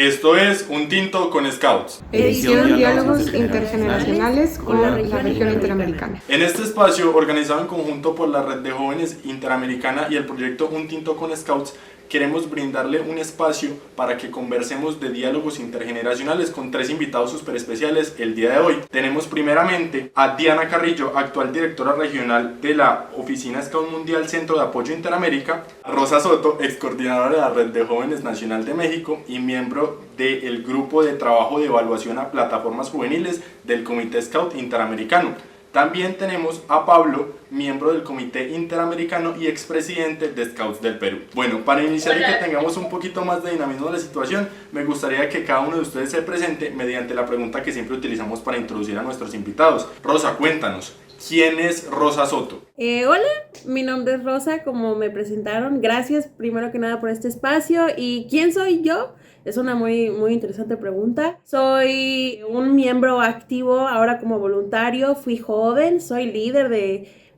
Esto es Un Tinto con Scouts. Edición Diálogos Intergeneracionales con la región interamericana. En este espacio, organizado en conjunto por la Red de Jóvenes Interamericana y el proyecto Un Tinto con Scouts, queremos brindarle un espacio para que conversemos de diálogos intergeneracionales con tres invitados súper especiales el día de hoy. Tenemos primeramente a Diana Carrillo, actual directora regional de la Oficina Scout Mundial Centro de Apoyo Interamérica; Rosa Soto, ex coordinadora de la Red de Jóvenes Nacional de México y miembro del Grupo de Trabajo de Evaluación a Plataformas Juveniles del Comité Scout Interamericano. También tenemos a Pablo, miembro del Comité Interamericano y expresidente de Scouts del Perú. Bueno, para iniciar y que tengamos un poquito más de dinamismo de la situación, me gustaría que cada uno de ustedes se presente mediante la pregunta que siempre utilizamos para introducir a nuestros invitados. Rosa, cuéntanos, ¿quién es Rosa Soto? Hola, mi nombre es Rosa, como me presentaron. Gracias primero que nada por este espacio. ¿Y quién soy yo? Es una muy interesante pregunta. Soy un miembro activo ahora como voluntario. Fui joven, soy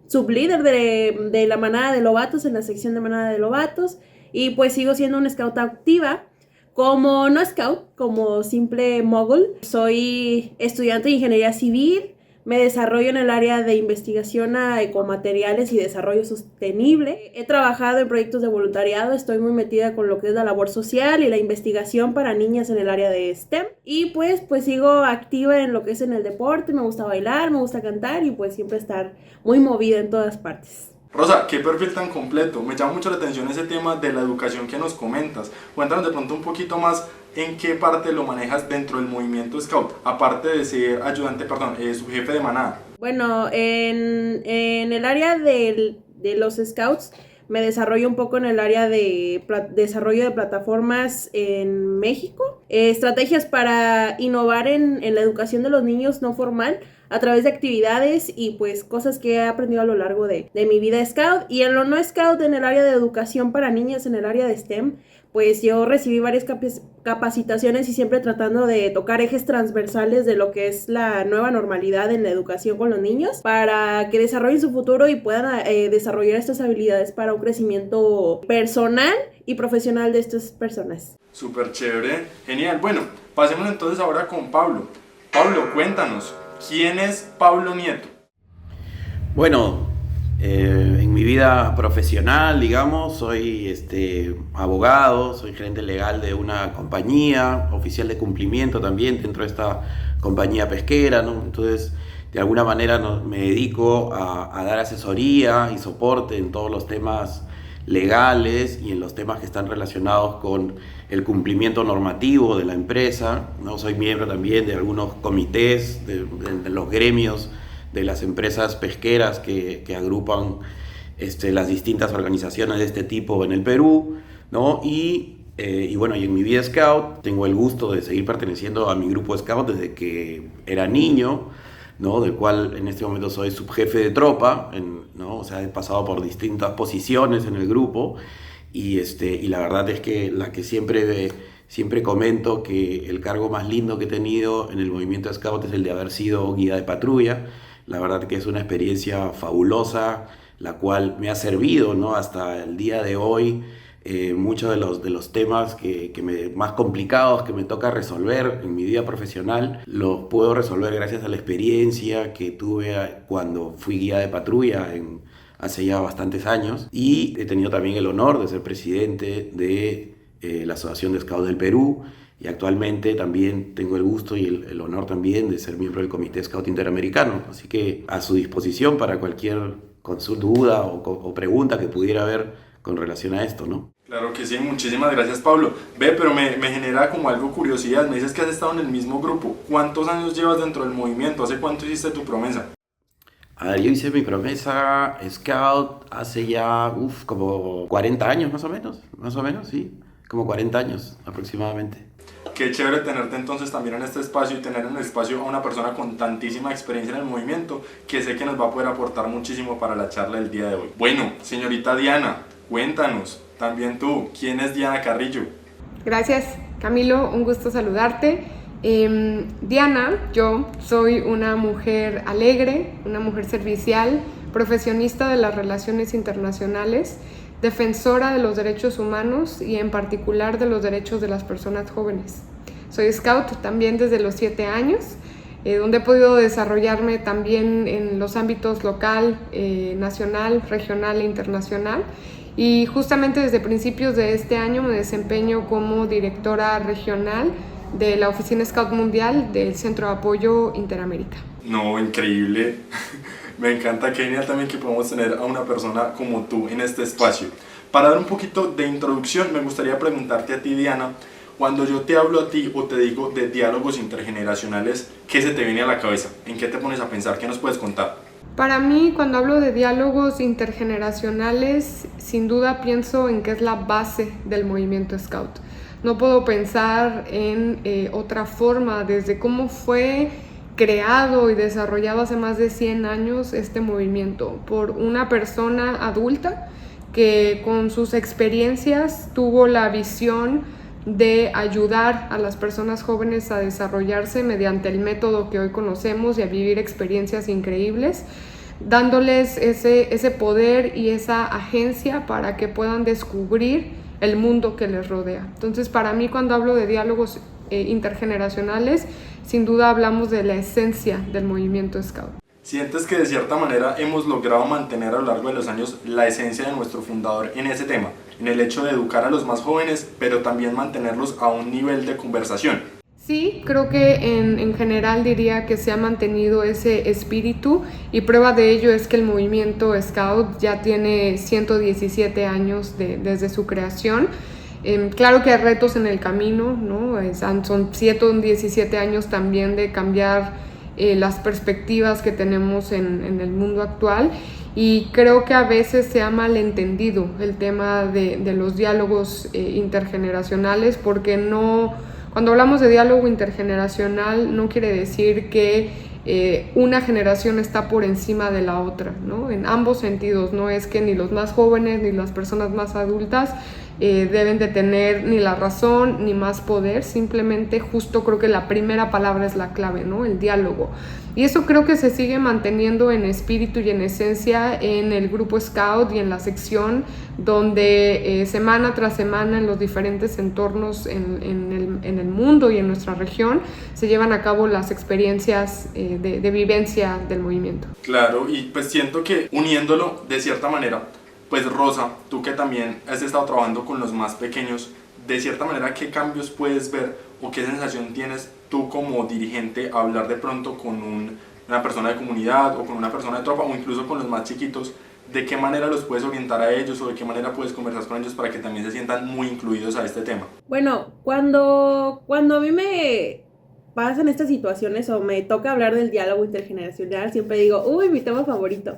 sublíder de la manada de Lobatos, en la sección de manada de Lobatos. Y pues sigo siendo una scout activa. Como no scout, como simple mogul. Soy estudiante de ingeniería civil. Me desarrollo en el área de investigación a ecomateriales y desarrollo sostenible. He trabajado en proyectos de voluntariado, estoy muy metida con lo que es la labor social y la investigación para niñas en el área de STEM. Y pues sigo activa en lo que es en el deporte, me gusta bailar, me gusta cantar y pues siempre estar muy movida en todas partes. Rosa, qué perfil tan completo. Me llama mucho la atención ese tema de la educación que nos comentas. Cuéntanos de pronto un poquito más en qué parte lo manejas dentro del movimiento Scout, aparte de ser subjefe de manada. Bueno, en el área de los Scouts me desarrollo un poco en el área de desarrollo de plataformas en México, estrategias para innovar en la educación de los niños no formal a través de actividades y pues cosas que he aprendido a lo largo de mi vida Scout. Y en lo no Scout, en el área de educación para niñas, en el área de STEM, pues yo recibí varias capacitaciones y siempre tratando de tocar ejes transversales de lo que es la nueva normalidad en la educación con los niños para que desarrollen su futuro y puedan desarrollar estas habilidades para un crecimiento personal y profesional de estas personas. Súper chévere, genial. Bueno, pasemos entonces ahora con Pablo. Pablo, cuéntanos, ¿quién es Pablo Nieto? Bueno, en mi vida profesional, digamos, soy abogado, soy gerente legal de una compañía, oficial de cumplimiento también dentro de esta compañía pesquera, ¿no? Entonces, de alguna manera me dedico a dar asesoría y soporte en todos los temas legales y en los temas que están relacionados con el cumplimiento normativo de la empresa, ¿no? Soy miembro también de algunos comités, de los gremios de las empresas pesqueras que agrupan las distintas organizaciones de este tipo en el Perú, ¿no? Y bueno, y en mi vida Scout tengo el gusto de seguir perteneciendo a mi grupo Scout desde que era niño, ¿no? Del cual en este momento soy subjefe de tropa, ¿no? O sea, he pasado por distintas posiciones en el grupo y la verdad es que siempre comento que el cargo más lindo que he tenido en el movimiento Scout es el de haber sido guía de patrulla. La verdad que es una experiencia fabulosa, la cual me ha servido, ¿no? Hasta el día de hoy. Muchos de los temas más complicados que me toca resolver en mi vida profesional los puedo resolver gracias a la experiencia que tuve cuando fui guía de patrulla hace ya bastantes años, y he tenido también el honor de ser presidente de la Asociación de Scouts del Perú. Y actualmente también tengo el gusto y el honor también de ser miembro del Comité Scout Interamericano. Así que a su disposición para cualquier consulta, duda o pregunta que pudiera haber con relación a esto, ¿no? Claro que sí, muchísimas gracias, Pablo. Pero me genera como algo curiosidad. Me dices que has estado en el mismo grupo. ¿Cuántos años llevas dentro del movimiento? ¿Hace cuánto hiciste tu promesa? A ver, yo hice mi promesa Scout hace ya como 40 años más o menos, sí. Como 40 años aproximadamente. Qué chévere tenerte entonces también en este espacio y tener en el espacio a una persona con tantísima experiencia en el movimiento que sé que nos va a poder aportar muchísimo para la charla del día de hoy. Bueno, señorita Diana, cuéntanos, también tú, ¿quién es Diana Carrillo? Gracias, Camilo, un gusto saludarte. Diana, yo soy una mujer alegre, una mujer servicial, profesionista de las relaciones internacionales, defensora de los derechos humanos y en particular de los derechos de las personas jóvenes. Soy scout también desde los 7 años, donde he podido desarrollarme también en los ámbitos local, nacional, regional e internacional. Y justamente desde principios de este año me desempeño como directora regional de la Oficina Scout Mundial del Centro de Apoyo Interamérica. No, increíble. Me encanta, qué genial también que podamos tener a una persona como tú en este espacio. Para dar un poquito de introducción, me gustaría preguntarte a ti, Diana, cuando yo te hablo a ti o te digo de diálogos intergeneracionales, ¿qué se te viene a la cabeza? ¿En qué te pones a pensar? ¿Qué nos puedes contar? Para mí, cuando hablo de diálogos intergeneracionales, sin duda pienso en que es la base del movimiento Scout. No puedo pensar en otra forma, desde cómo fue creado y desarrollado hace más de 100 años este movimiento por una persona adulta que con sus experiencias tuvo la visión de ayudar a las personas jóvenes a desarrollarse mediante el método que hoy conocemos y a vivir experiencias increíbles, dándoles ese poder y esa agencia para que puedan descubrir el mundo que les rodea. Entonces, para mí, cuando hablo de diálogos intergeneracionales, sin duda hablamos de la esencia del movimiento Scout. ¿Sientes que de cierta manera hemos logrado mantener a lo largo de los años la esencia de nuestro fundador en ese tema, en el hecho de educar a los más jóvenes, pero también mantenerlos a un nivel de conversación? Sí, creo que en general diría que se ha mantenido ese espíritu, y prueba de ello es que el movimiento Scout ya tiene 117 años desde su creación. Claro que hay retos en el camino, ¿no? Son 117 años también de cambiar las perspectivas que tenemos en el mundo actual, y creo que a veces se ha malentendido el tema de los diálogos intergeneracionales, porque cuando hablamos de diálogo intergeneracional no quiere decir que una generación está por encima de la otra, ¿no? En ambos sentidos, no es que ni los más jóvenes ni las personas más adultas deben de tener ni la razón ni más poder, simplemente justo creo que la primera palabra es la clave, ¿no? El diálogo. Y eso creo que se sigue manteniendo en espíritu y en esencia en el grupo Scout y en la sección, donde semana tras semana en los diferentes entornos en el mundo y en nuestra región se llevan a cabo las experiencias de vivencia del movimiento. Claro, y pues siento que uniéndolo de cierta manera, pues Rosa, tú que también has estado trabajando con los más pequeños, de cierta manera, ¿qué cambios puedes ver o qué sensación tienes tú como dirigente a hablar de pronto con una persona de comunidad o con una persona de tropa o incluso con los más chiquitos? ¿De qué manera los puedes orientar a ellos o de qué manera puedes conversar con ellos para que también se sientan muy incluidos a este tema? Bueno, cuando a mí me pasan estas situaciones o me toca hablar del diálogo intergeneracional, siempre digo, uy, mi tema favorito,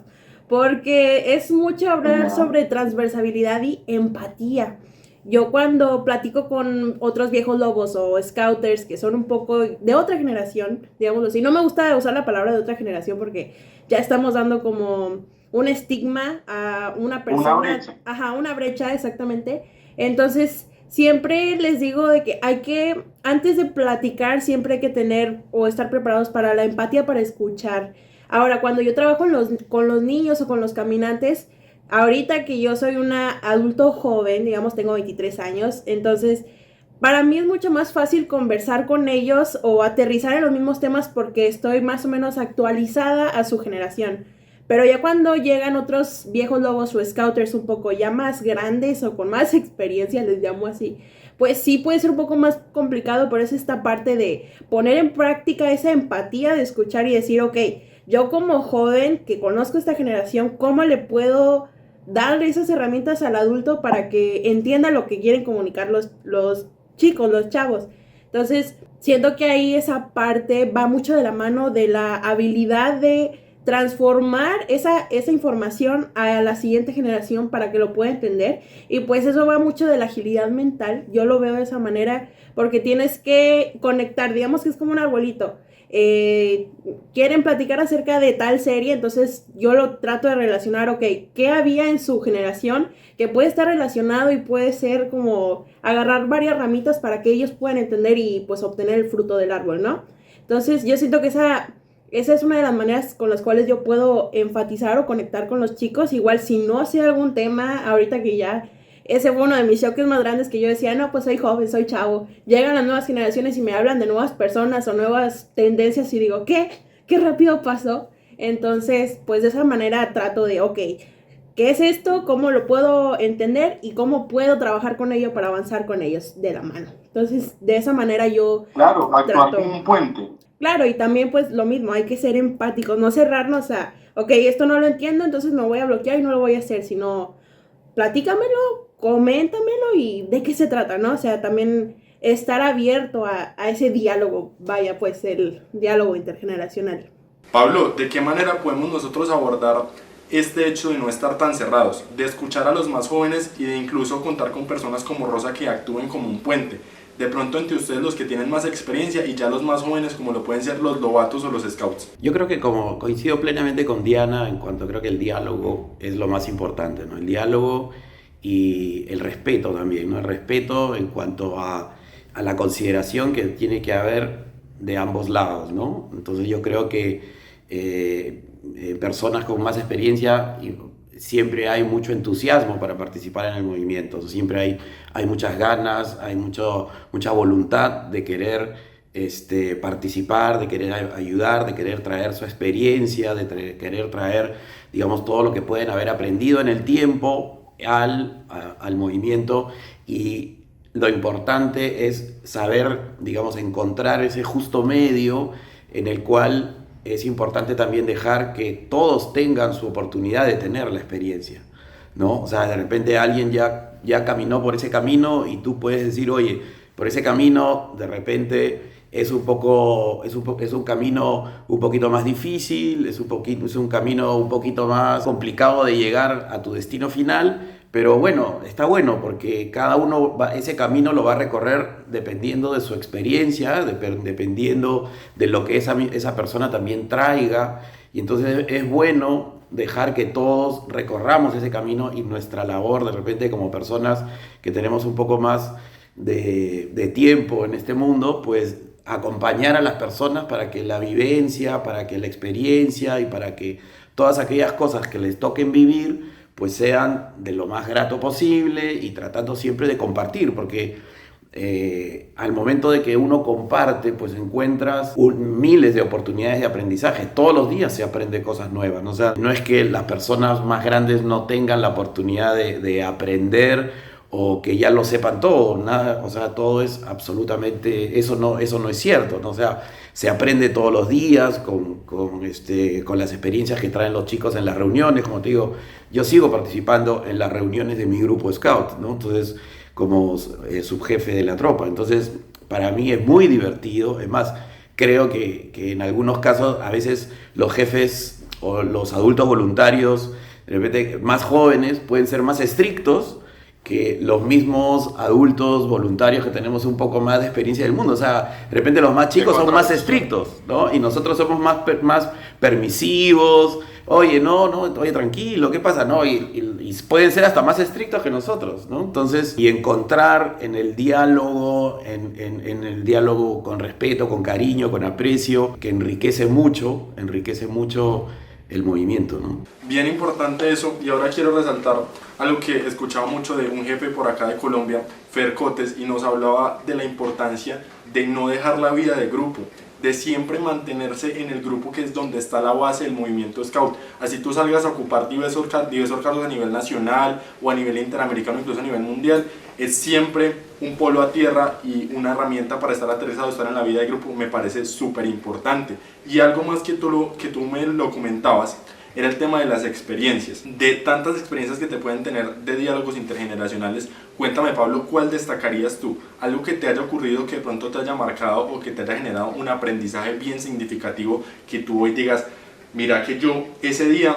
porque es mucho hablar sobre transversalidad y empatía. Yo cuando platico con otros viejos lobos o scouters que son un poco de otra generación, digámoslo así, no me gusta usar la palabra de otra generación porque ya estamos dando como un estigma a una persona. Una brecha. Ajá, una brecha, exactamente. Entonces, siempre les digo de que hay que, antes de platicar, siempre hay que tener o estar preparados para la empatía, para escuchar. Ahora, cuando yo trabajo con los niños o con los caminantes, ahorita que yo soy una adulto joven, digamos, tengo 23 años, entonces para mí es mucho más fácil conversar con ellos o aterrizar en los mismos temas porque estoy más o menos actualizada a su generación. Pero ya cuando llegan otros viejos lobos o scouters un poco ya más grandes o con más experiencia, les llamo así, pues sí puede ser un poco más complicado, pero es esta parte de poner en práctica esa empatía, de escuchar y decir, ok, yo como joven que conozco esta generación, ¿cómo le puedo dar esas herramientas al adulto para que entienda lo que quieren comunicar los chicos, los chavos? Entonces, siento que ahí esa parte va mucho de la mano de la habilidad de transformar esa información a la siguiente generación para que lo pueda entender, y pues eso va mucho de la agilidad mental. Yo lo veo de esa manera porque tienes que conectar, digamos que es como un arbolito. Quieren platicar acerca de tal serie, entonces yo lo trato de relacionar, ok, ¿qué había en su generación que puede estar relacionado y puede ser como agarrar varias ramitas para que ellos puedan entender y pues obtener el fruto del árbol, ¿no? Entonces yo siento que esa es una de las maneras con las cuales yo puedo enfatizar o conectar con los chicos. Igual si no sé algún tema, ahorita que ya ese fue uno de mis choques más grandes, que yo decía, no, pues soy joven, soy chavo. Llegan las nuevas generaciones y me hablan de nuevas personas o nuevas tendencias y digo, ¿qué? ¿Qué rápido pasó? Entonces, pues de esa manera trato de, ok, ¿qué es esto? ¿Cómo lo puedo entender? ¿Y cómo puedo trabajar con ello para avanzar con ellos de la mano? Entonces, de esa manera yo Claro, actuar trato. como un puente. Claro, y también pues lo mismo, hay que ser empáticos, no cerrarnos a, ok, esto no lo entiendo, entonces me voy a bloquear y no lo voy a hacer, sino platícamelo, coméntamelo y de qué se trata, ¿no? O sea, también estar abierto a ese diálogo, vaya, pues el diálogo intergeneracional. Pablo, ¿de qué manera podemos nosotros abordar este hecho de no estar tan cerrados, de escuchar a los más jóvenes y de incluso contar con personas como Rosa que actúen como un puente? De pronto entre ustedes los que tienen más experiencia y ya los más jóvenes como lo pueden ser los lobatos o los scouts. Yo creo que como coincido plenamente con Diana en cuanto creo que el diálogo es lo más importante, ¿no? El diálogo y el respeto también, ¿no? El respeto en cuanto a la consideración que tiene que haber de ambos lados, ¿no? Entonces yo creo que personas con más experiencia siempre hay mucho entusiasmo para participar en el movimiento, siempre hay muchas ganas, hay mucha voluntad de querer participar, de querer ayudar, de querer traer su experiencia, de querer traer, digamos, todo lo que pueden haber aprendido en el tiempo al movimiento. Y lo importante es saber, digamos, encontrar ese justo medio en el cual es importante también dejar que todos tengan su oportunidad de tener la experiencia, ¿no? O sea, de repente alguien ya caminó por ese camino y tú puedes decir, oye, por ese camino de repente es un camino un poquito más difícil, es un camino un poquito más complicado de llegar a tu destino final, pero bueno, está bueno porque cada uno ese camino lo va a recorrer dependiendo de su experiencia, dependiendo de lo que esa persona también traiga, y entonces es bueno dejar que todos recorramos ese camino, y nuestra labor de repente como personas que tenemos un poco más de tiempo en este mundo, pues acompañar a las personas para que la vivencia, para que la experiencia y para que todas aquellas cosas que les toquen vivir pues sean de lo más grato posible, y tratando siempre de compartir, porque al momento de que uno comparte, pues encuentras miles de oportunidades de aprendizaje. Todos los días se aprende cosas nuevas, ¿no? O sea, no es que las personas más grandes no tengan la oportunidad de aprender o que ya lo sepan todo, nada, o sea, todo es absolutamente, eso no es cierto, ¿no? O sea, se aprende todos los días con las experiencias que traen los chicos en las reuniones. Como te digo, yo sigo participando en las reuniones de mi grupo Scout, ¿no? Entonces, como subjefe de la tropa, entonces para mí es muy divertido. Es más, creo que en algunos casos a veces los jefes o los adultos voluntarios, de repente más jóvenes, pueden ser más estrictos que los mismos adultos voluntarios que tenemos un poco más de experiencia del mundo. O sea, de repente los más chicos son más estrictos, ¿no? Y nosotros somos más permisivos. Oye, oye, tranquilo, ¿qué pasa? No, y pueden ser hasta más estrictos que nosotros, ¿no? Entonces, y encontrar en el diálogo, en el diálogo con respeto, con cariño, con aprecio, que enriquece mucho el movimiento, ¿no? Bien importante eso, y ahora quiero resaltar algo que escuchaba mucho de un jefe por acá de Colombia, Fer Cotes, y nos hablaba de la importancia de no dejar la vida de grupo, de siempre mantenerse en el grupo, que es donde está la base del movimiento Scout. Así tú salgas a ocupar diversos cargos a nivel nacional o a nivel interamericano, incluso a nivel mundial, es siempre un polo a tierra y una herramienta para estar aterrizado, estar en la vida de grupo. Me parece súper importante. Y algo más que tú me lo comentabas, era el tema de las experiencias, de tantas experiencias que te pueden tener de diálogos intergeneracionales. Cuéntame, Pablo, ¿cuál destacarías tú? Algo que te haya ocurrido, que de pronto te haya marcado o que te haya generado un aprendizaje bien significativo, que tú hoy digas, mira que yo ese día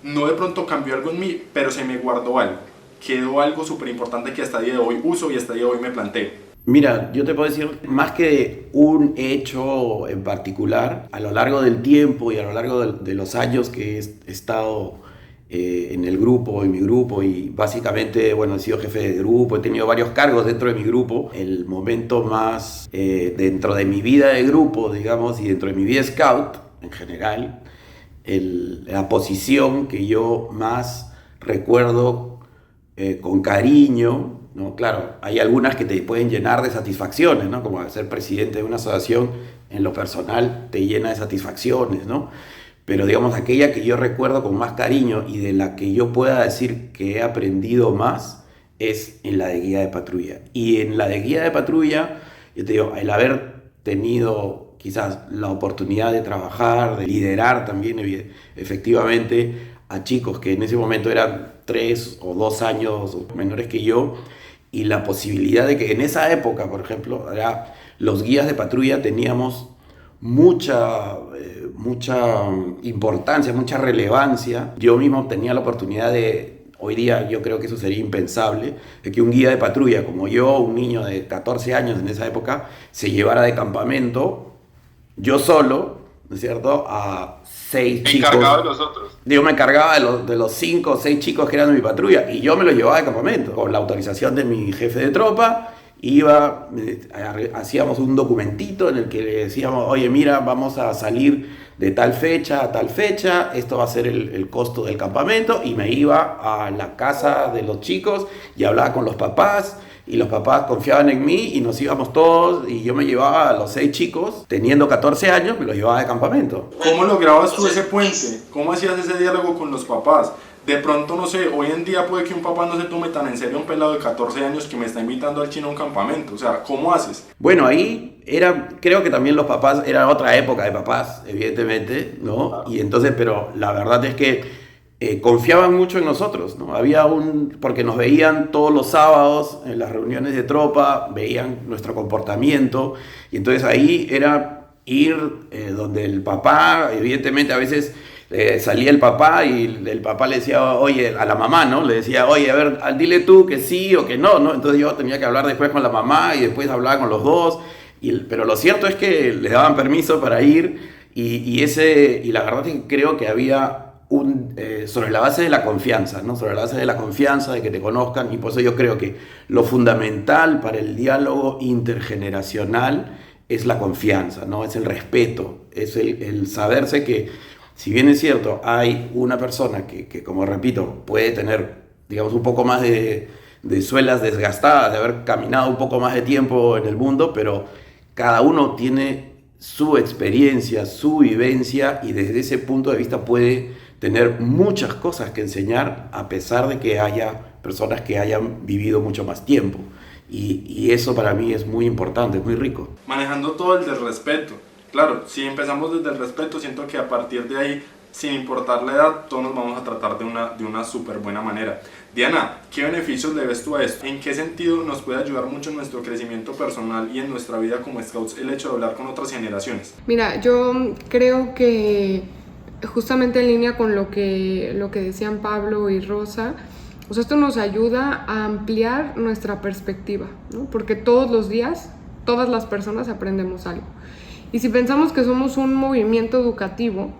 no de pronto cambió algo en mí, pero se me guardó algo, quedó algo súper importante que hasta el día de hoy uso y hasta el día de hoy me planteo. Mira, yo te puedo decir, más que un hecho en particular, a lo largo del tiempo y a lo largo de los años que he estado en el grupo, en mi grupo, y básicamente, bueno, he sido jefe de grupo, he tenido varios cargos dentro de mi grupo. El momento más dentro de mi vida de grupo, digamos, y dentro de mi vida Scout en general, la posición que yo más recuerdo con cariño, ¿no? Claro, hay algunas que te pueden llenar de satisfacciones, ¿no? Como ser presidente de una asociación en lo personal te llena de satisfacciones, ¿no? Pero digamos, aquella que yo recuerdo con más cariño y de la que yo pueda decir que he aprendido más es en la de guía de patrulla. Y en la de guía de patrulla, yo te digo, el haber tenido quizás la oportunidad de trabajar, de liderar también efectivamente a chicos que en ese momento eran 3 o 2 años menores que yo, y la posibilidad de que en esa época, por ejemplo, los guías de patrulla teníamos mucha importancia, mucha relevancia. Yo mismo tenía la oportunidad de, hoy día yo creo que eso sería impensable, de que un guía de patrulla como yo, un niño de 14 años en esa época, se llevara de campamento, yo solo, ¿no es cierto?, a 6 chicos. Encargado de los otros. Yo me encargaba de los 5 o 6 chicos que eran de mi patrulla y yo me los llevaba de campamento, con la autorización de mi jefe de tropa. Hacíamos un documentito en el que le decíamos, oye, mira, vamos a salir de tal fecha a tal fecha, esto va a ser el costo del campamento, y me iba a la casa de los chicos y hablaba con los papás, y los papás confiaban en mí y nos íbamos todos, y yo me llevaba a los 6 chicos, teniendo 14 años, me los llevaba de campamento. ¿Cómo lograbas tú ese puente? ¿Cómo hacías ese diálogo con los papás? De pronto, no sé, hoy en día puede que un papá no se tome tan en serio un pelado de 14 años que me está invitando al chino a un campamento. O sea, ¿cómo haces? Bueno, ahí creo que también los papás, era otra época de papás, evidentemente, ¿no? Y entonces, pero la verdad es que confiaban mucho en nosotros, ¿no? Porque nos veían todos los sábados en las reuniones de tropa, veían nuestro comportamiento, y entonces ahí era ir donde el papá, evidentemente a veces salía el papá y el papá le decía, oye, a la mamá, ¿no? Le decía, oye, a ver, dile tú que sí o que no, ¿no? Entonces yo tenía que hablar después con la mamá y después hablaba con los dos, pero lo cierto es que les daban permiso para ir, y la verdad es que creo que había sobre la base de la confianza, ¿no? Sobre la base de la confianza, de que te conozcan, y por eso yo creo que lo fundamental para el diálogo intergeneracional es la confianza, ¿no? Es el respeto, es el saberse que, si bien es cierto, hay una persona que, como repito, puede tener, digamos, un poco más de suelas desgastadas, de haber caminado un poco más de tiempo en el mundo, pero cada uno tiene su experiencia, su vivencia, y desde ese punto de vista puede tener muchas cosas que enseñar, a pesar de que haya personas que hayan vivido mucho más tiempo. Y eso para mí es muy importante, es muy rico. Manejando todo el del respeto. Claro, si empezamos desde el respeto, siento que a partir de ahí, sin importar la edad, todos nos vamos a tratar de una súper buena manera. Diana, ¿qué beneficios le ves tú a esto? ¿En qué sentido nos puede ayudar mucho en nuestro crecimiento personal y en nuestra vida como scouts el hecho de hablar con otras generaciones? Mira, yo creo que justamente en línea con lo que decían Pablo y Rosa, pues esto nos ayuda a ampliar nuestra perspectiva, ¿no? Porque todos los días, todas las personas aprendemos algo. Y si pensamos que somos un movimiento educativo,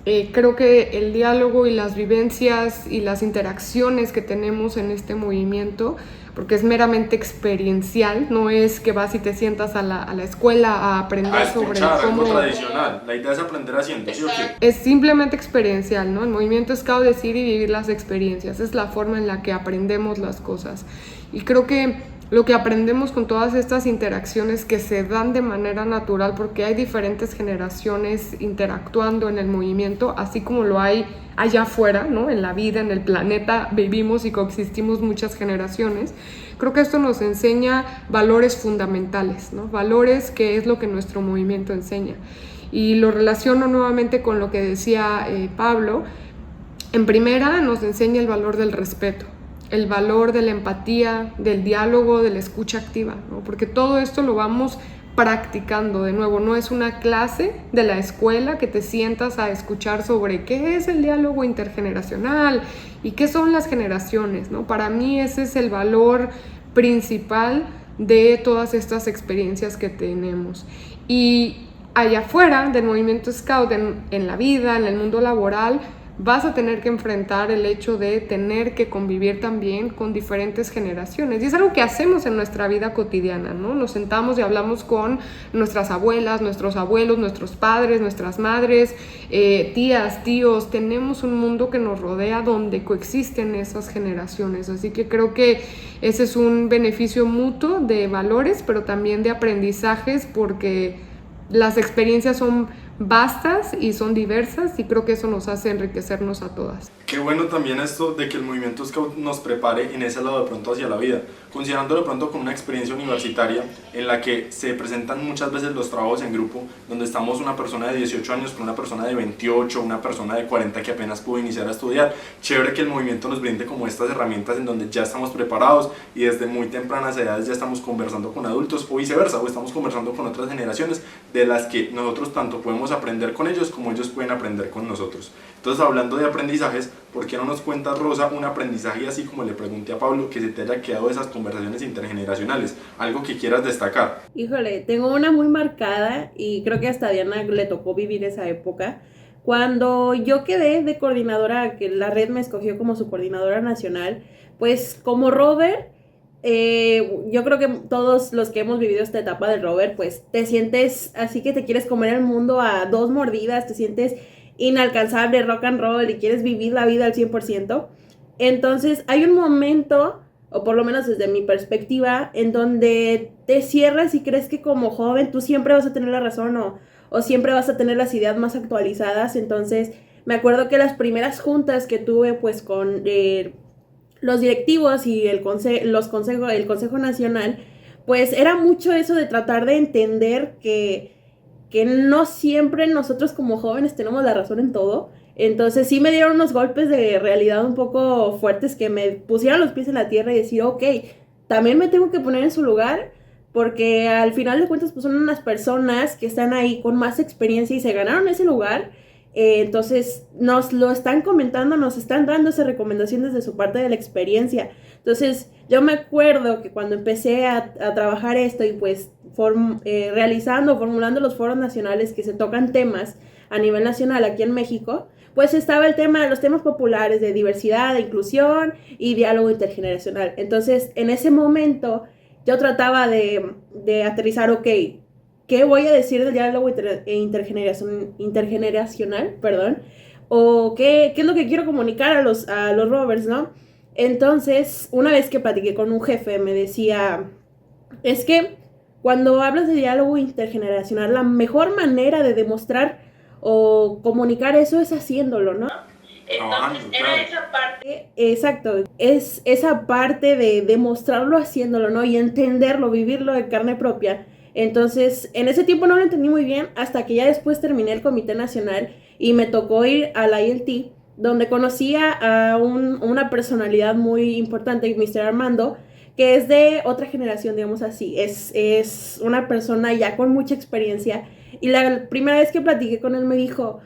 creo que el diálogo y las vivencias y las interacciones que tenemos en este movimiento, porque es meramente experiencial, no es que vas y te sientas a la escuela a aprender sobre cómo... algo tradicional, la idea es aprender haciendo, ¿sí o qué? Es simplemente experiencial, ¿no? El movimiento Scout es ir y vivir las experiencias, es la forma en la que aprendemos las cosas. Y creo que lo que aprendemos con todas estas interacciones que se dan de manera natural, porque hay diferentes generaciones interactuando en el movimiento, así como lo hay allá afuera, ¿no? En la vida, en el planeta, vivimos y coexistimos muchas generaciones. Creo que esto nos enseña valores fundamentales, ¿no? Valores que es lo que nuestro movimiento enseña. Y lo relaciono nuevamente con lo que decía Pablo. En primera, nos enseña el valor del respeto, el valor de la empatía, del diálogo, de la escucha activa, ¿no? Porque todo esto lo vamos practicando. De nuevo, no es una clase de la escuela que te sientas a escuchar sobre qué es el diálogo intergeneracional y qué son las generaciones, ¿no? Para mí ese es el valor principal de todas estas experiencias que tenemos. Y allá afuera del movimiento Scout, en la vida, en el mundo laboral, vas a tener que enfrentar el hecho de tener que convivir también con diferentes generaciones. Y es algo que hacemos en nuestra vida cotidiana, ¿no? Nos sentamos y hablamos con nuestras abuelas, nuestros abuelos, nuestros padres, nuestras madres, tías, tíos. Tenemos un mundo que nos rodea donde coexisten esas generaciones. Así que creo que ese es un beneficio mutuo de valores, pero también de aprendizajes, porque las experiencias son vastas y son diversas, y creo que eso nos hace enriquecernos a todas. Qué bueno también esto de que el movimiento Scout nos prepare en ese lado de pronto hacia la vida, considerándolo de pronto con una experiencia universitaria en la que se presentan muchas veces los trabajos en grupo, donde estamos una persona de 18 años con una persona de 28, una persona de 40 que apenas pudo iniciar a estudiar. Chévere que el movimiento nos brinde como estas herramientas en donde ya estamos preparados y desde muy tempranas edades ya estamos conversando con adultos, o viceversa, o estamos conversando con otras generaciones de las que nosotros tanto podemos aprender con ellos como ellos pueden aprender con nosotros. Entonces, hablando de aprendizajes, ¿por qué no nos cuentas, Rosa, un aprendizaje así como le pregunté a Pablo, que se te haya quedado de esas conversaciones intergeneracionales? Algo que quieras destacar. Híjole, tengo una muy marcada y creo que hasta a Diana le tocó vivir esa época. Cuando yo quedé de coordinadora, que la red me escogió como su coordinadora nacional, pues como Robert, yo creo que todos los que hemos vivido esta etapa del Robert, pues te sientes así que te quieres comer el mundo a 2 mordidas, te sientes inalcanzable, rock and roll, y quieres vivir la vida al 100%. Entonces hay un momento, o por lo menos desde mi perspectiva, en donde te cierras y crees que como joven tú siempre vas a tener la razón, o siempre vas a tener las ideas más actualizadas. Entonces me acuerdo que las primeras juntas que tuve pues con los directivos y el Consejo Nacional, pues era mucho eso de tratar de entender que no siempre nosotros como jóvenes tenemos la razón en todo. Entonces sí me dieron unos golpes de realidad un poco fuertes que me pusieron los pies en la tierra y decir, ok, también me tengo que poner en su lugar, porque al final de cuentas pues son unas personas que están ahí con más experiencia y se ganaron ese lugar. Entonces nos lo están comentando, nos están dando esa recomendación desde su parte de la experiencia. Entonces yo me acuerdo que cuando empecé a trabajar esto y pues formulando los foros nacionales que se tocan temas a nivel nacional aquí en México, pues estaba el tema de los temas populares de diversidad, de inclusión y diálogo intergeneracional. Entonces en ese momento yo trataba de aterrizar, ok, ¿qué voy a decir del diálogo intergeneracional? O ¿qué es lo que quiero comunicar a los Roberts, ¿no? Entonces, una vez que platiqué con un jefe, me decía, es que cuando hablas de diálogo intergeneracional, la mejor manera de demostrar o comunicar eso es haciéndolo, ¿no? Entonces, era esa parte, exacto, es esa parte de demostrarlo haciéndolo, ¿no? Y entenderlo, vivirlo de carne propia. Entonces, en ese tiempo no lo entendí muy bien hasta que ya después terminé el Comité Nacional y me tocó ir a la ILT, donde conocí a una personalidad muy importante, Mr. Armando, que es de otra generación, digamos así. Es una persona ya con mucha experiencia. Y la primera vez que platiqué con él me dijo,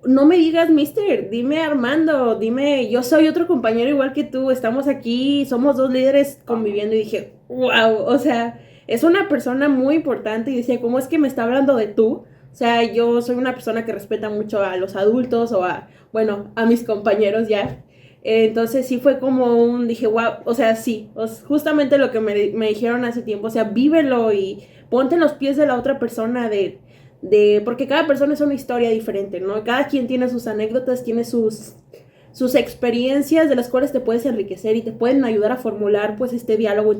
no me digas Mister, dime Armando, dime, yo soy otro compañero igual que tú, estamos aquí, somos 2 líderes conviviendo. Y dije, wow, o sea, es una persona muy importante. Y decía, ¿cómo es que me está hablando de tú? O sea, yo soy una persona que respeta mucho a los adultos o a mis compañeros ya. Entonces sí fue como dije, wow, o sea, sí, justamente lo que me dijeron hace tiempo, o sea, vívelo y ponte en los pies de la otra persona porque cada persona es una historia diferente, ¿no? Cada quien tiene sus anécdotas, tiene sus experiencias de las cuales te puedes enriquecer y te pueden ayudar a formular pues este diálogo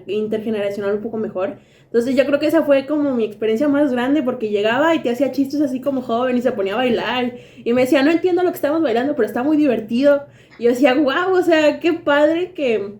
intergeneracional un poco mejor. Entonces yo creo que esa fue como mi experiencia más grande, porque llegaba y te hacía chistes así como joven y se ponía a bailar y me decía, no entiendo lo que estamos bailando, pero está muy divertido. Y yo decía, wow, o sea, qué padre que...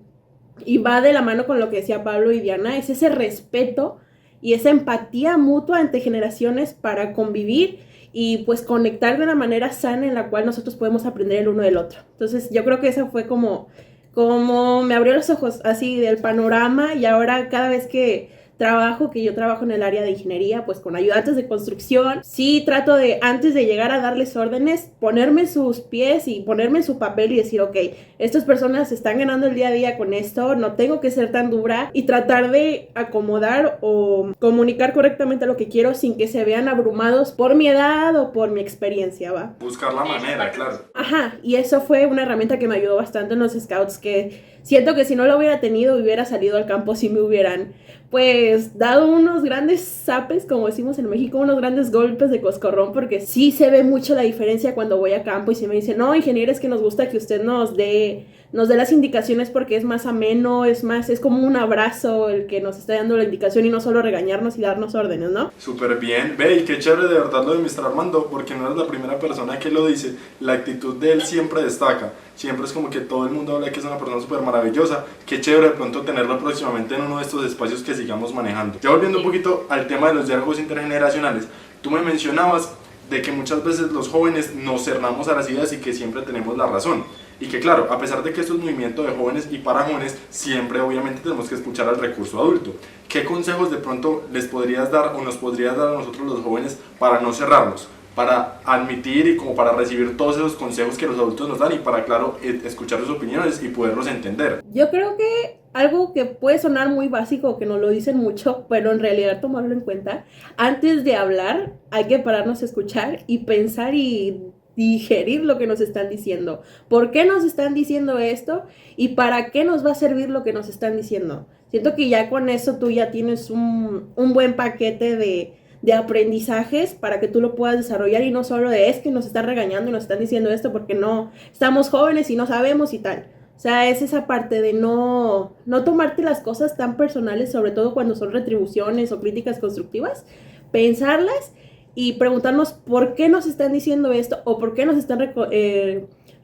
Y va de la mano con lo que decía Pablo y Diana, es ese respeto y esa empatía mutua entre generaciones para convivir y pues conectar de una manera sana en la cual nosotros podemos aprender el uno del otro. Entonces yo creo que eso fue como me abrió los ojos así del panorama, y ahora cada vez que trabajo, que yo trabajo en el área de ingeniería, pues con ayudantes de construcción, sí trato de, antes de llegar a darles órdenes, ponerme sus pies y ponerme en su papel y decir, ok, estas personas están ganando el día a día con esto, no tengo que ser tan dura, y tratar de acomodar o comunicar correctamente lo que quiero sin que se vean abrumados por mi edad o por mi experiencia, ¿va? Buscar la manera, claro. Ajá, y eso fue una herramienta que me ayudó bastante en los scouts, que siento que si no lo hubiera tenido, hubiera salido al campo, si me hubieran, pues, dado unos grandes zapes, como decimos en México, unos grandes golpes de coscorrón, porque sí se ve mucho la diferencia cuando voy a campo y se me dicen, no, ingeniero, es que nos gusta que usted nos dé las indicaciones porque es más ameno, es como un abrazo el que nos está dando la indicación y no solo regañarnos y darnos órdenes, ¿no? Súper bien, ve, y qué chévere de verdad lo de Mr. Armando, porque no eres la primera persona que lo dice, la actitud de él siempre destaca, siempre es como que todo el mundo habla que es una persona súper maravillosa, qué chévere de pronto tenerlo próximamente en uno de estos espacios que sigamos manejando. Ya volviendo un poquito al tema de los diálogos intergeneracionales, tú me mencionabas de que muchas veces los jóvenes nos cernamos a las ideas y que siempre tenemos la razón. Y que claro, a pesar de que esto es movimiento de jóvenes y para jóvenes, siempre obviamente tenemos que escuchar al recurso adulto. ¿Qué consejos de pronto les podrías dar o nos podrías dar a nosotros los jóvenes para no cerrarnos? Para admitir y como para recibir todos esos consejos que los adultos nos dan y para, claro, escuchar sus opiniones y poderlos entender. Yo creo que algo que puede sonar muy básico, que nos lo dicen mucho, pero en realidad tomarlo en cuenta, antes de hablar hay que pararnos a escuchar y pensar y digerir lo que nos están diciendo. ¿Por qué nos están diciendo esto? ¿Y para qué nos va a servir lo que nos están diciendo? Siento que ya con eso tú ya tienes un buen paquete de aprendizajes para que tú lo puedas desarrollar y no solo de es que nos están regañando y nos están diciendo esto porque no estamos jóvenes y no sabemos y tal. O sea, es esa parte de no tomarte las cosas tan personales, sobre todo cuando son retribuciones o críticas constructivas, pensarlas y preguntarnos por qué nos están diciendo esto o por qué nos están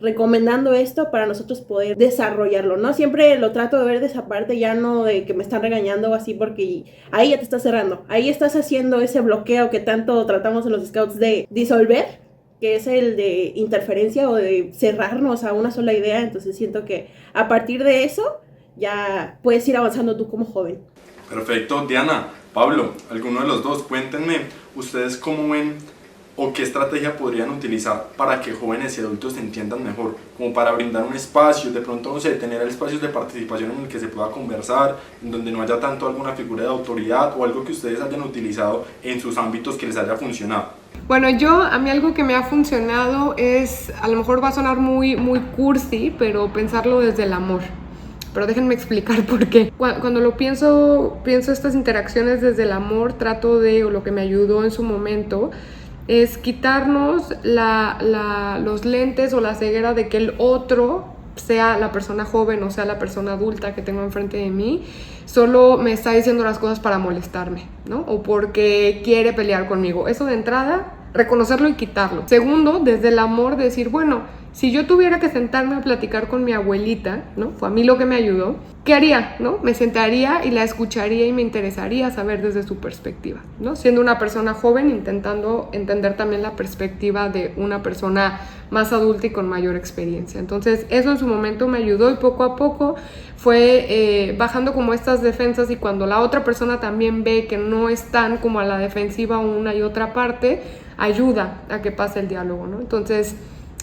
recomendando esto para nosotros poder desarrollarlo, ¿no? Siempre lo trato de ver de esa parte, ya no de que me están regañando o así, porque ahí ya te estás cerrando, ahí estás haciendo ese bloqueo que tanto tratamos en los scouts de disolver, que es el de interferencia o de cerrarnos a una sola idea. Entonces siento que a partir de eso ya puedes ir avanzando tú como joven. Perfecto, Diana, Pablo, alguno de los dos, cuéntenme ustedes cómo ven o qué estrategia podrían utilizar para que jóvenes y adultos se entiendan mejor, como para brindar un espacio, de pronto, no sé, tener espacios de participación en el que se pueda conversar, en donde no haya tanto alguna figura de autoridad o algo que ustedes hayan utilizado en sus ámbitos que les haya funcionado. Bueno, a mí algo que me ha funcionado es, a lo mejor va a sonar muy, muy cursi, pero pensarlo desde el amor. Pero déjenme explicar por qué. Cuando lo pienso estas interacciones desde el amor, o lo que me ayudó en su momento, es quitarnos los lentes o la ceguera de que el otro, sea la persona joven o sea la persona adulta que tengo enfrente de mí, solo me está diciendo las cosas para molestarme, ¿no? O porque quiere pelear conmigo. Eso de entrada, reconocerlo y quitarlo. Segundo, desde el amor, decir, bueno, si yo tuviera que sentarme a platicar con mi abuelita, ¿no? Fue a mí lo que me ayudó. ¿Qué haría, no? Me sentaría y la escucharía y me interesaría saber desde su perspectiva, ¿no? Siendo una persona joven, intentando entender también la perspectiva de una persona más adulta y con mayor experiencia. Entonces, eso en su momento me ayudó y poco a poco fue bajando como estas defensas, y cuando la otra persona también ve que no están como a la defensiva una y otra parte, ayuda a que pase el diálogo, ¿no? Entonces,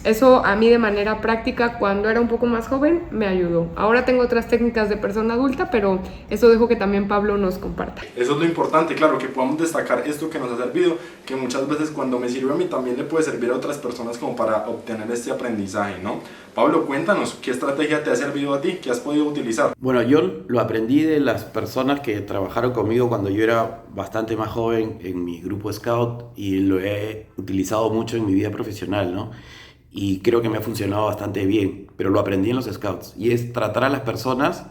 eso a mí de manera práctica cuando era un poco más joven me ayudó. Ahora tengo otras técnicas de persona adulta, pero eso dejo que también Pablo nos comparta. Eso es lo importante, claro, que podamos destacar esto que nos ha servido, que muchas veces cuando me sirve a mí también le puede servir a otras personas como para obtener este aprendizaje, ¿no? Pablo, cuéntanos, ¿qué estrategia te ha servido a ti? ¿Qué has podido utilizar? Bueno, yo lo aprendí de las personas que trabajaron conmigo cuando yo era bastante más joven en mi grupo Scout, y lo he utilizado mucho en mi vida profesional, ¿no? Y creo que me ha funcionado bastante bien, pero lo aprendí en los Scouts, y es tratar a las personas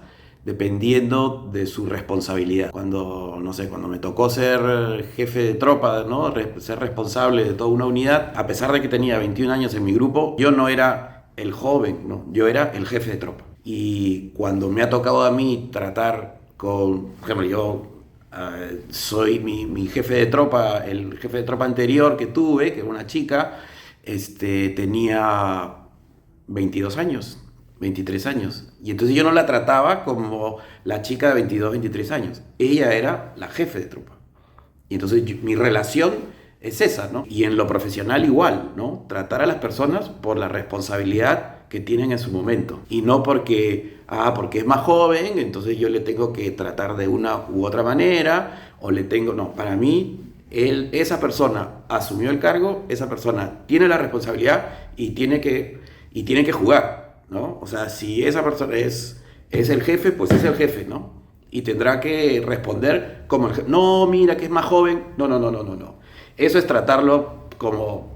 dependiendo de su responsabilidad. Cuando me tocó ser jefe de tropa, ¿no? Ser responsable de toda una unidad, a pesar de que tenía 21 años en mi grupo, yo no era el joven, ¿no? Yo era el jefe de tropa. Y cuando me ha tocado a mí tratar con, por ejemplo, yo soy mi jefe de tropa, el jefe de tropa anterior que tuve, que era una chica, tenía 22 años, 23 años. Y entonces yo no la trataba como la chica de 22, 23 años. Ella era la jefe de tropa. Y entonces mi relación es esa, ¿no? Y en lo profesional igual, ¿no? Tratar a las personas por la responsabilidad que tienen en su momento. Y no porque es más joven, entonces yo le tengo que tratar de una u otra manera, o le tengo... No, para mí, esa persona asumió el cargo, esa persona tiene la responsabilidad y tiene que jugar, ¿no? O sea, si esa persona es el jefe, pues es el jefe, ¿no? Y tendrá que responder como el jefe. No, mira que es más joven. No. Eso es tratarlo como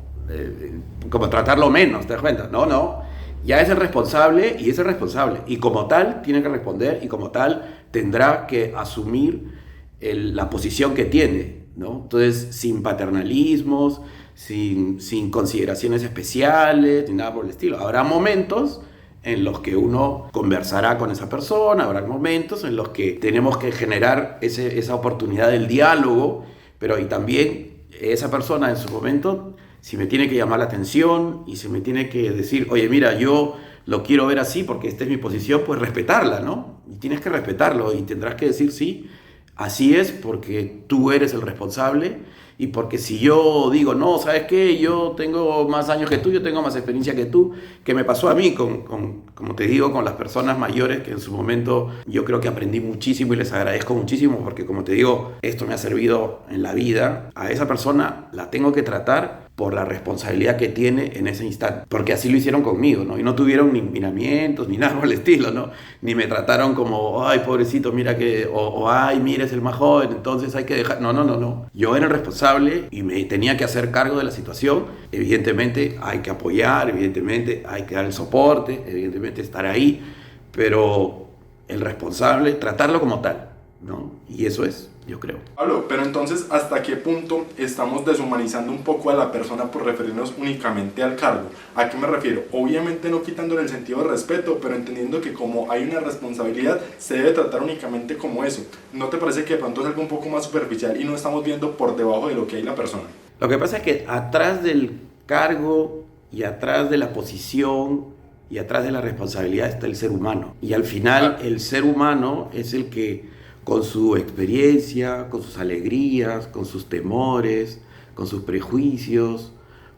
tratarlo menos, ¿te das cuenta? No. Ya es el responsable y es el responsable. Y como tal, tiene que responder y como tal tendrá que asumir la posición que tiene, ¿no? Entonces, sin paternalismos, sin consideraciones especiales, ni nada por el estilo. Habrá momentos en los que uno conversará con esa persona, habrá momentos en los que tenemos que generar esa oportunidad del diálogo, pero y también esa persona en su momento, si me tiene que llamar la atención y si me tiene que decir, oye, mira, yo lo quiero ver así porque esta es mi posición, pues respetarla, ¿no? Y tienes que respetarlo y tendrás que decir, sí, así es porque tú eres el responsable y porque si yo digo, no, ¿sabes qué? Yo tengo más años que tú, yo tengo más experiencia que tú, que me pasó a mí, como te digo, con las personas mayores que en su momento yo creo que aprendí muchísimo y les agradezco muchísimo porque, como te digo, esto me ha servido en la vida. A esa persona la tengo que tratar por la responsabilidad que tiene en ese instante, porque así lo hicieron conmigo, ¿no? Y no tuvieron ni miramientos ni nada por el estilo, ¿no? Ni me trataron como, ay, pobrecito, mira que, o ay, mira, es el más joven, entonces hay que dejar, no. Yo era el responsable y me tenía que hacer cargo de la situación. Evidentemente hay que apoyar, evidentemente hay que dar el soporte, evidentemente estar ahí, pero el responsable, tratarlo como tal, ¿no? Y eso es, yo creo. Pablo, pero entonces, ¿hasta qué punto estamos deshumanizando un poco a la persona por referirnos únicamente al cargo? ¿A qué me refiero? Obviamente no quitándole el sentido de respeto, pero entendiendo que como hay una responsabilidad, se debe tratar únicamente como eso. ¿No te parece que de pronto es algo un poco más superficial y no estamos viendo por debajo de lo que hay la persona? Lo que pasa es que atrás del cargo y atrás de la posición y atrás de la responsabilidad está el ser humano. Y al final el ser humano es el que, con su experiencia, con sus alegrías, con sus temores, con sus prejuicios,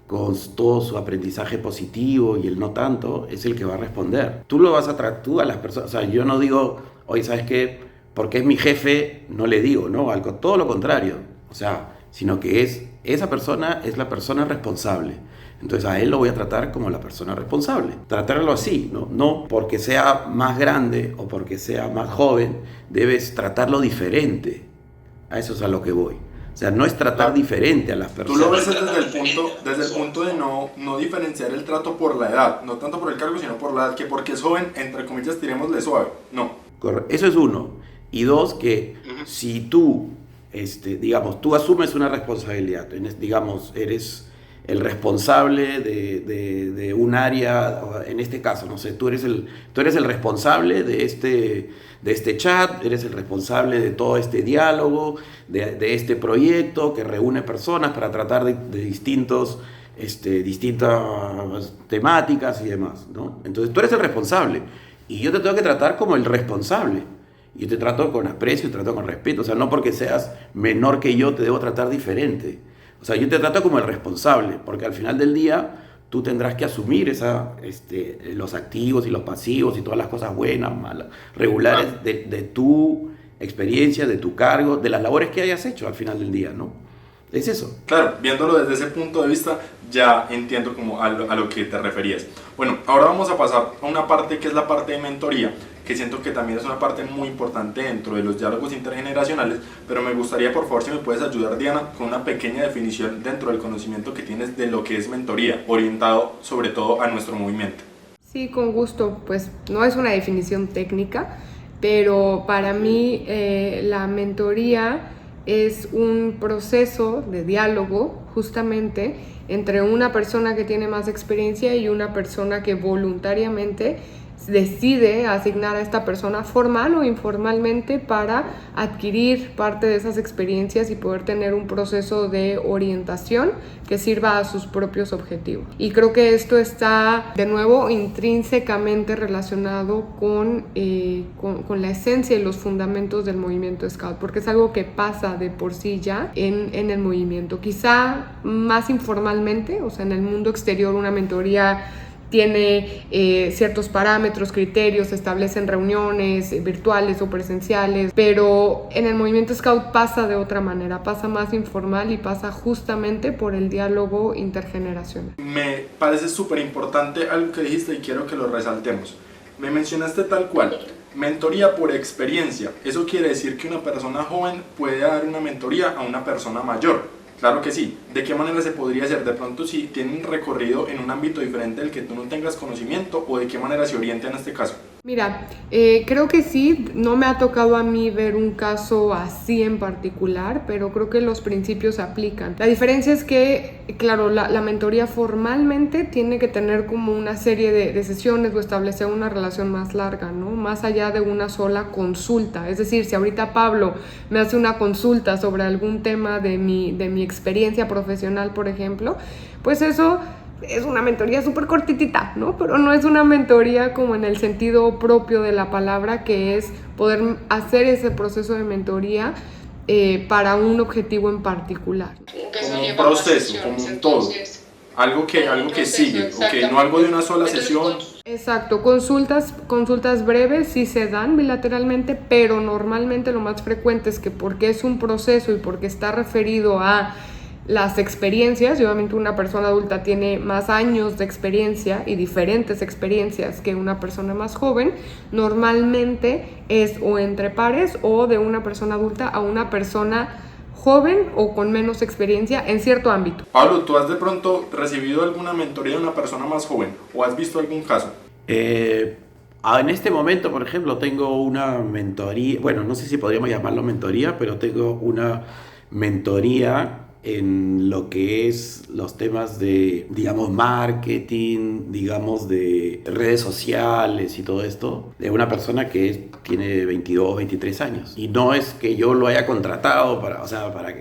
con todo su aprendizaje positivo y el no tanto, es el que va a responder. Tú lo vas a tratar, tú a las personas, o sea, yo no digo, oye, ¿sabes qué? Porque es mi jefe, no le digo, ¿no? Todo lo contrario, o sea, sino que esa persona es la persona responsable. Entonces a él lo voy a tratar como la persona responsable. Tratarlo así, no porque sea más grande o porque sea más joven, debes tratarlo diferente. A eso es a lo que voy. O sea, no es tratar diferente a las personas. Tú lo ves desde el punto de no diferenciar el trato por la edad, no tanto por el cargo, sino por la edad, que porque es joven, entre comillas, tirémosle suave. No. Eso es uno. Y dos, que si tú, digamos, tú asumes una responsabilidad, digamos, eres el responsable de un área, en este caso, no sé, tú eres el responsable de este chat, eres el responsable de todo este diálogo, de este proyecto que reúne personas para tratar de distintas temáticas y demás, ¿no? Entonces tú eres el responsable y yo te tengo que tratar como el responsable. Yo te trato con aprecio, te trato con respeto, o sea, no porque seas menor que yo te debo tratar diferente. O sea, yo te trato como el responsable, porque al final del día tú tendrás que asumir los activos y los pasivos y todas las cosas buenas, malas, regulares de tu experiencia, de tu cargo, de las labores que hayas hecho al final del día, ¿no? Es eso. Claro, viéndolo desde ese punto de vista, ya entiendo como a lo que te referías. Bueno, ahora vamos a pasar a una parte que es la parte de mentoría, que siento que también es una parte muy importante dentro de los diálogos intergeneracionales, pero me gustaría, por favor, si me puedes ayudar, Diana, con una pequeña definición dentro del conocimiento que tienes de lo que es mentoría, orientado sobre todo a nuestro movimiento. Sí, con gusto. Pues no es una definición técnica, pero para mí la mentoría es un proceso de diálogo justamente entre una persona que tiene más experiencia y una persona que voluntariamente decide asignar a esta persona formal o informalmente para adquirir parte de esas experiencias y poder tener un proceso de orientación que sirva a sus propios objetivos. Y creo que esto está de nuevo intrínsecamente relacionado con la esencia y los fundamentos del movimiento Scout, porque es algo que pasa de por sí ya en el movimiento, quizá más informalmente, o sea, en el mundo exterior una mentoría tiene ciertos parámetros, criterios, se establecen reuniones virtuales o presenciales, pero en el movimiento Scout pasa de otra manera, pasa más informal y pasa justamente por el diálogo intergeneracional. Me parece súper importante algo que dijiste y quiero que lo resaltemos. Me mencionaste tal cual, mentoría por experiencia. Eso quiere decir que una persona joven puede dar una mentoría a una persona mayor. Claro que sí. ¿De qué manera se podría hacer? De pronto si tiene un recorrido en un ámbito diferente del que tú no tengas conocimiento, o de qué manera se orienta en este caso. Mira, creo que sí, no me ha tocado a mí ver un caso así en particular, pero creo que los principios se aplican. La diferencia es que, claro, la mentoría formalmente tiene que tener como una serie de sesiones o establecer una relación más larga, ¿no? Más allá de una sola consulta. Es decir, si ahorita Pablo me hace una consulta sobre algún tema de mi experiencia profesional, por ejemplo, pues eso es una mentoría súper cortitita, ¿no? Pero no es una mentoría como en el sentido propio de la palabra, que es poder hacer ese proceso de mentoría para un objetivo en particular. Como un proceso, como un todo. Algo que sigue, ok, no algo de una sola sesión. Exacto, consultas breves sí se dan bilateralmente, pero normalmente lo más frecuente es que porque es un proceso y porque está referido a las experiencias, y obviamente una persona adulta tiene más años de experiencia y diferentes experiencias que una persona más joven, normalmente es o entre pares o de una persona adulta a una persona joven o con menos experiencia en cierto ámbito. Pablo, ¿tú has de pronto recibido alguna mentoría de una persona más joven o has visto algún caso? En este momento, por ejemplo, tengo una mentoría, bueno, no sé si podríamos llamarlo mentoría, pero tengo una mentoría en lo que es los temas de, digamos, marketing, digamos, de redes sociales y todo esto, de una persona que tiene 22, 23 años. Y no es que yo lo haya contratado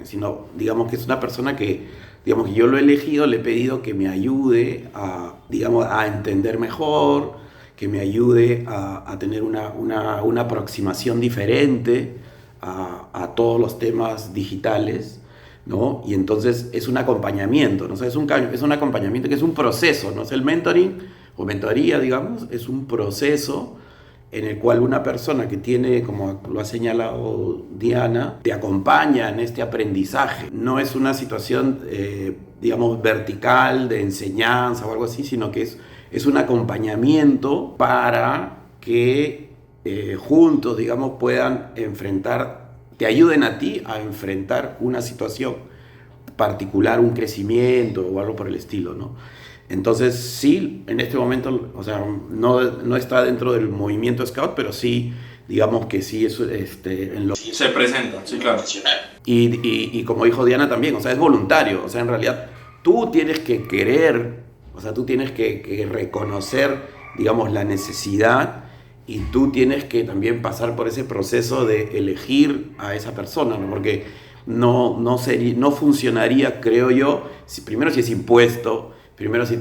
sino, digamos, que es una persona que, digamos, que yo lo he elegido, le he pedido que me ayude a entender mejor, que me ayude a tener una aproximación diferente a todos los temas digitales, ¿no? Y entonces es un acompañamiento, ¿no? O sea, es un acompañamiento que es un proceso, ¿no? Es el mentoring o mentoría, digamos, es un proceso en el cual una persona que tiene, como lo ha señalado Diana, te acompaña en este aprendizaje. No es una situación, digamos, vertical de enseñanza o algo así, sino que es un acompañamiento para que juntos, digamos, puedan te ayuden a ti a enfrentar una situación particular, un crecimiento o algo por el estilo, ¿no? Entonces, sí, en este momento, o sea, no está dentro del movimiento Scout, pero sí, digamos que sí, se presenta, sí, claro. Y como dijo Diana también, o sea, es voluntario, o sea, en realidad tú tienes que querer, o sea, tú tienes que reconocer, digamos, la necesidad. Y tú tienes que también pasar por ese proceso de elegir a esa persona, ¿no? Porque no funcionaría, creo yo, primero si es impuesto,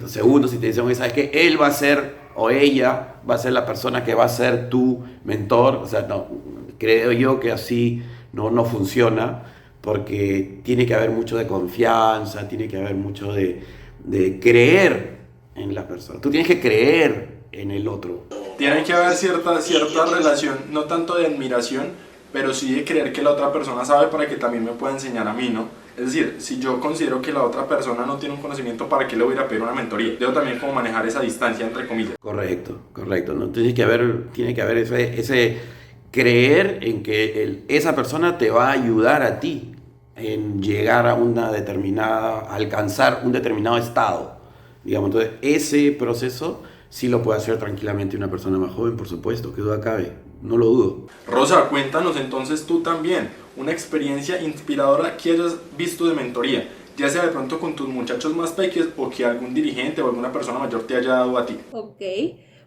segundo si te dicen, oye, ¿sabes qué? Él va a ser, o ella va a ser la persona que va a ser tu mentor. O sea, no, creo yo que así no funciona, porque tiene que haber mucho de confianza, tiene que haber mucho de creer en la persona. Tú tienes que creer en el otro. Tiene que haber cierta relación, no tanto de admiración, pero sí de creer que la otra persona sabe para que también me pueda enseñar a mí, ¿no? Es decir, si yo considero que la otra persona no tiene un conocimiento, ¿para qué le voy a pedir una mentoría? Debo también como manejar esa distancia, entre comillas. Correcto, ¿no? Tiene que haber ese creer en que esa persona te va a ayudar a ti en llegar a alcanzar un determinado estado, digamos. Entonces, ese proceso sí lo puede hacer tranquilamente una persona más joven, por supuesto, que duda cabe, no lo dudo. Rosa, cuéntanos entonces tú también, una experiencia inspiradora que hayas visto de mentoría, ya sea de pronto con tus muchachos más pequeños o que algún dirigente o alguna persona mayor te haya dado a ti. Ok,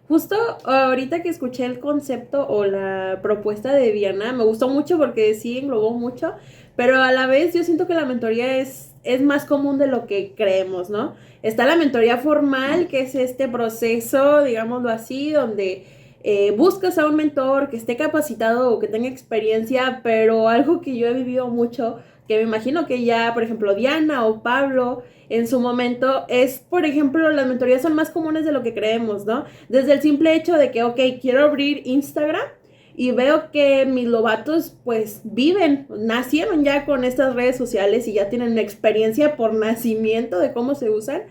Justo ahorita que escuché el concepto o la propuesta de Diana, me gustó mucho porque sí englobó mucho, pero a la vez yo siento que la mentoría es más común de lo que creemos, ¿no? Está la mentoría formal, que es este proceso, digámoslo así, donde buscas a un mentor que esté capacitado o que tenga experiencia, pero algo que yo he vivido mucho, que me imagino que ya, por ejemplo, Diana o Pablo en su momento, es, por ejemplo, las mentorías son más comunes de lo que creemos, ¿no? Desde el simple hecho de que, ok, quiero abrir Instagram y veo que mis lobatos pues nacieron ya con estas redes sociales y ya tienen experiencia por nacimiento de cómo se usan.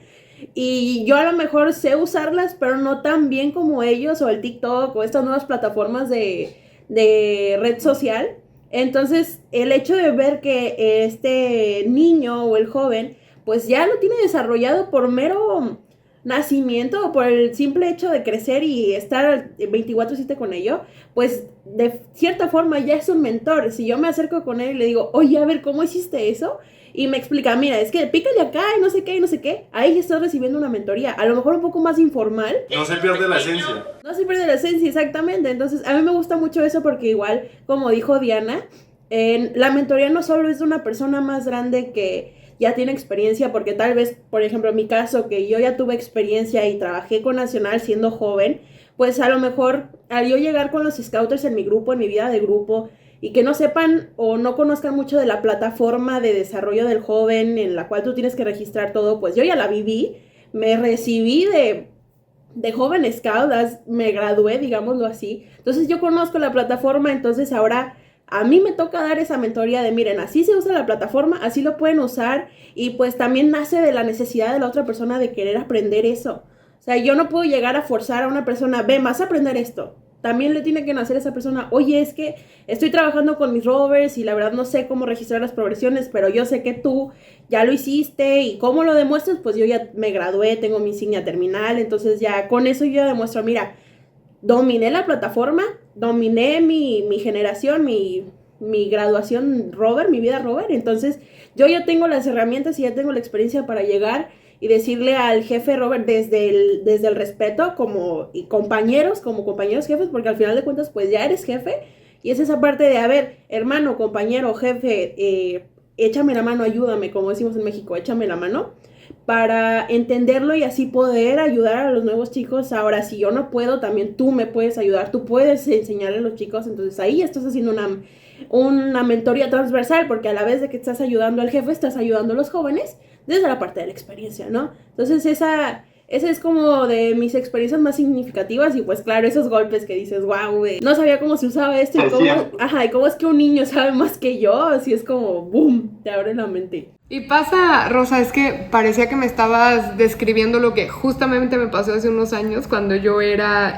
Y yo a lo mejor sé usarlas, pero no tan bien como ellos o el TikTok o estas nuevas plataformas de red social. Entonces, el hecho de ver que este niño o el joven pues ya lo tiene desarrollado por mero nacimiento o por el simple hecho de crecer y estar 24/7 con ello, pues de cierta forma ya es un mentor. Si yo me acerco con él y le digo, oye, a ver, ¿cómo hiciste eso? Y me explica, mira, es que pícale acá y no sé qué y no sé qué, ahí estás recibiendo una mentoría, a lo mejor un poco más informal. No se pierde la esencia. No se pierde la esencia, exactamente. Entonces, a mí me gusta mucho eso porque igual, como dijo Diana, la mentoría no solo es de una persona más grande que ya tiene experiencia, porque tal vez, por ejemplo, en mi caso, que yo ya tuve experiencia y trabajé con Nacional siendo joven, pues a lo mejor al yo llegar con los scouters en mi grupo, en mi vida de grupo, y que no sepan o no conozcan mucho de la plataforma de desarrollo del joven en la cual tú tienes que registrar todo, pues yo ya la viví, me recibí de joven scout, me gradué, digámoslo así, entonces yo conozco la plataforma, entonces ahora a mí me toca dar esa mentoría de, miren, así se usa la plataforma, así lo pueden usar, y pues también nace de la necesidad de la otra persona de querer aprender eso. O sea, yo no puedo llegar a forzar a una persona, ve, vas a aprender esto. También le tiene que nacer a esa persona, oye, es que estoy trabajando con mis rovers y la verdad no sé cómo registrar las progresiones, pero yo sé que tú ya lo hiciste y cómo lo demuestras, pues yo ya me gradué, tengo mi insignia terminal, entonces ya con eso yo ya demuestro, mira, dominé la plataforma, dominé mi generación, mi graduación rover, mi vida rover, entonces yo ya tengo las herramientas y ya tengo la experiencia para llegar y decirle al jefe rover desde el respeto como compañeros jefes, porque al final de cuentas pues ya eres jefe y es esa parte de, a ver, hermano, compañero, jefe, échame la mano, ayúdame, como decimos en México, échame la mano, para entenderlo y así poder ayudar a los nuevos chicos. Ahora, si yo no puedo, también tú me puedes ayudar, tú puedes enseñarle a los chicos, entonces ahí estás haciendo una mentoría transversal, porque a la vez de que estás ayudando al jefe, estás ayudando a los jóvenes desde la parte de la experiencia, ¿no? Entonces esa es como de mis experiencias más significativas y pues claro, esos golpes que dices, wow, no sabía cómo se usaba esto y cómo es que un niño sabe más que yo, así es como, boom, te abre la mente. Y pasa, Rosa, es que parecía que me estabas describiendo lo que justamente me pasó hace unos años cuando yo era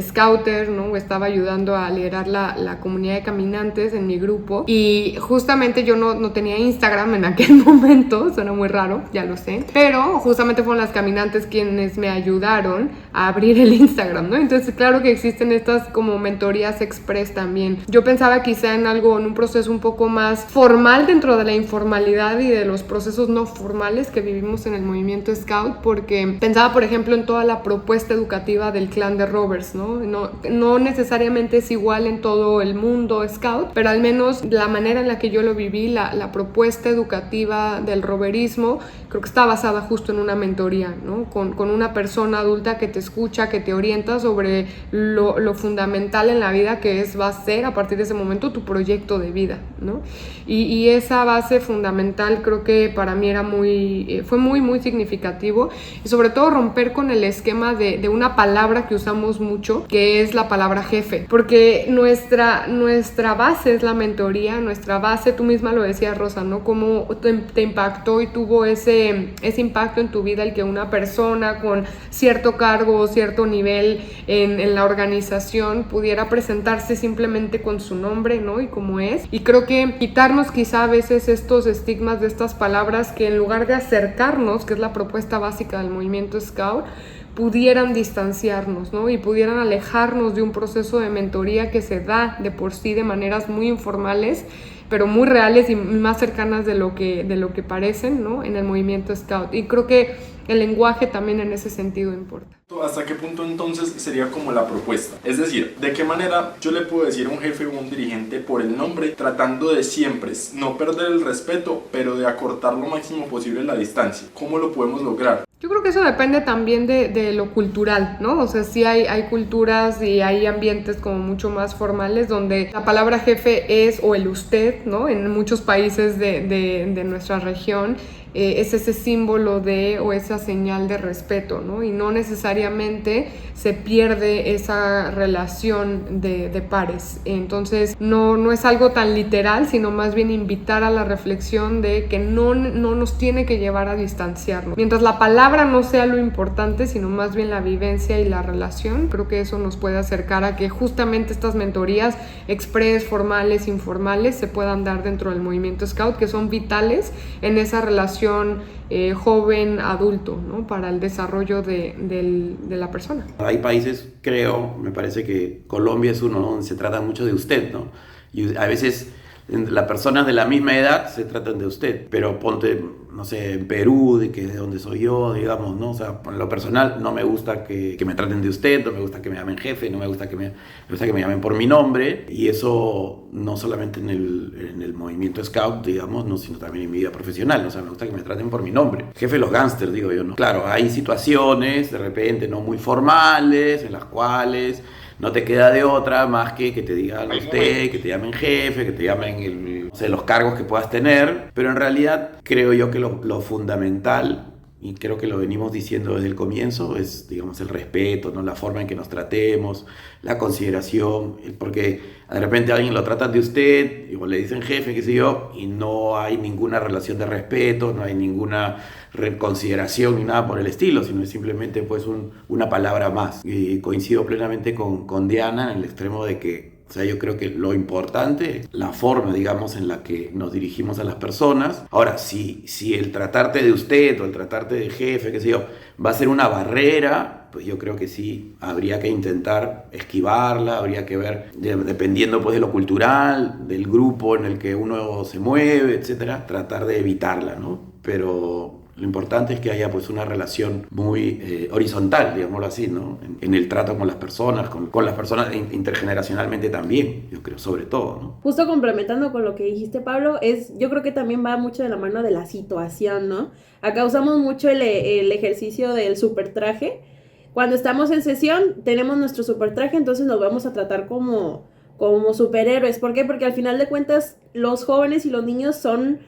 scouter, ¿no? Estaba ayudando a liderar la comunidad de caminantes en mi grupo y justamente yo no tenía Instagram en aquel momento, suena muy raro, ya lo sé, pero justamente fueron las caminantes quienes me ayudaron a abrir el Instagram, ¿no? Entonces claro que existen estas como mentorías express también. Yo pensaba quizá en un proceso un poco más formal dentro de la informalidad y de los procesos no formales que vivimos en el movimiento Scout, porque pensaba por ejemplo en toda la propuesta educativa del clan de Rovers, ¿no? No necesariamente es igual en todo el mundo Scout, pero al menos la manera en la que yo lo viví, la propuesta educativa del roverismo, creo que está basada justo en una mentoría, ¿no? Con una persona adulta que te escucha, que te orienta sobre lo fundamental en la vida que va a ser a partir de ese momento tu proyecto de vida, ¿no? Y esa base fundamental creo que para mí era fue muy, muy significativo y sobre todo romper con el esquema de una palabra que usamos mucho, que es la palabra jefe, porque nuestra base es la mentoría, nuestra base, tú misma lo decías, Rosa, ¿no? Cómo te impactó y tuvo ese impacto en tu vida el que una persona con cierto cargo o cierto nivel en la organización pudiera presentarse simplemente con su nombre, ¿no? Y cómo es. Y creo que quitarnos quizá a veces estos estigmas de estas palabras que en lugar de acercarnos, que es la propuesta básica del movimiento Scout, pudieran distanciarnos, ¿no? Y pudieran alejarnos de un proceso de mentoría que se da de por sí de maneras muy informales pero muy reales y más cercanas de lo que parecen, ¿no? En el movimiento Scout. Y creo que el lenguaje también en ese sentido importa. ¿Hasta qué punto entonces sería como la propuesta? Es decir, ¿de qué manera yo le puedo decir a un jefe o un dirigente por el nombre, tratando de siempre no perder el respeto, pero de acortar lo máximo posible la distancia? ¿Cómo lo podemos lograr? Yo creo que eso depende también de lo cultural, ¿no? O sea, sí hay culturas y hay ambientes como mucho más formales donde la palabra jefe es o el usted, ¿no? En muchos países de nuestra región es ese símbolo de o esa señal de respeto, ¿no? Y no necesariamente se pierde esa relación de pares. Entonces no es algo tan literal, sino más bien invitar a la reflexión de que no nos tiene que llevar a distanciarnos. Mientras la palabra no sea lo importante, sino más bien la vivencia y la relación, creo que eso nos puede acercar a que justamente estas mentorías express, formales, informales, se puedan dar dentro del movimiento Scout, que son vitales en esa relación joven-adulto, ¿no? Para el desarrollo de la persona. Hay países, creo, me parece que Colombia es uno, ¿no? Donde se trata mucho de usted, ¿no? Y a veces las personas de la misma edad se tratan de usted, pero ponte, no sé, en Perú, de que de donde soy yo, digamos, ¿no? O sea, en lo personal no me gusta que me traten de usted, no me gusta que me llamen jefe, no me gusta me gusta que me llamen por mi nombre, y eso no solamente en el movimiento Scout, digamos, no, sino también en mi vida profesional, o sea, me gusta que me traten por mi nombre. Jefe de los gángsters, digo yo, ¿no? Claro, hay situaciones, de repente, no muy formales, en las cuales no te queda de otra más que te digan usted, que te llamen jefe, que te llamen los cargos que puedas tener, pero en realidad creo yo que lo fundamental, y creo que lo venimos diciendo desde el comienzo, es, digamos, el respeto, ¿no? La forma en que nos tratemos, la consideración, porque de repente a alguien lo tratan de usted, o le dicen jefe, qué sé yo, y no hay ninguna relación de respeto, no hay ninguna consideración ni nada por el estilo, sino es simplemente pues una palabra más. Y coincido plenamente con Diana en el extremo de que, o sea, yo creo que lo importante es la forma, digamos, en la que nos dirigimos a las personas. Ahora, si el tratarte de usted o el tratarte de jefe, qué sé yo, va a ser una barrera, pues yo creo que sí, habría que intentar esquivarla, habría que ver, dependiendo pues de lo cultural, del grupo en el que uno se mueve, etcétera, tratar de evitarla, ¿no? Pero lo importante es que haya pues una relación muy horizontal, digámoslo así, ¿no? En el trato con las personas, con las personas intergeneracionalmente también, yo creo, sobre todo, ¿no? Justo complementando con lo que dijiste, Pablo, yo creo que también va mucho de la mano de la situación, ¿no? Acá usamos mucho el ejercicio del supertraje. Cuando estamos en sesión, tenemos nuestro supertraje, entonces nos vamos a tratar como superhéroes. ¿Por qué? Porque al final de cuentas, los jóvenes y los niños son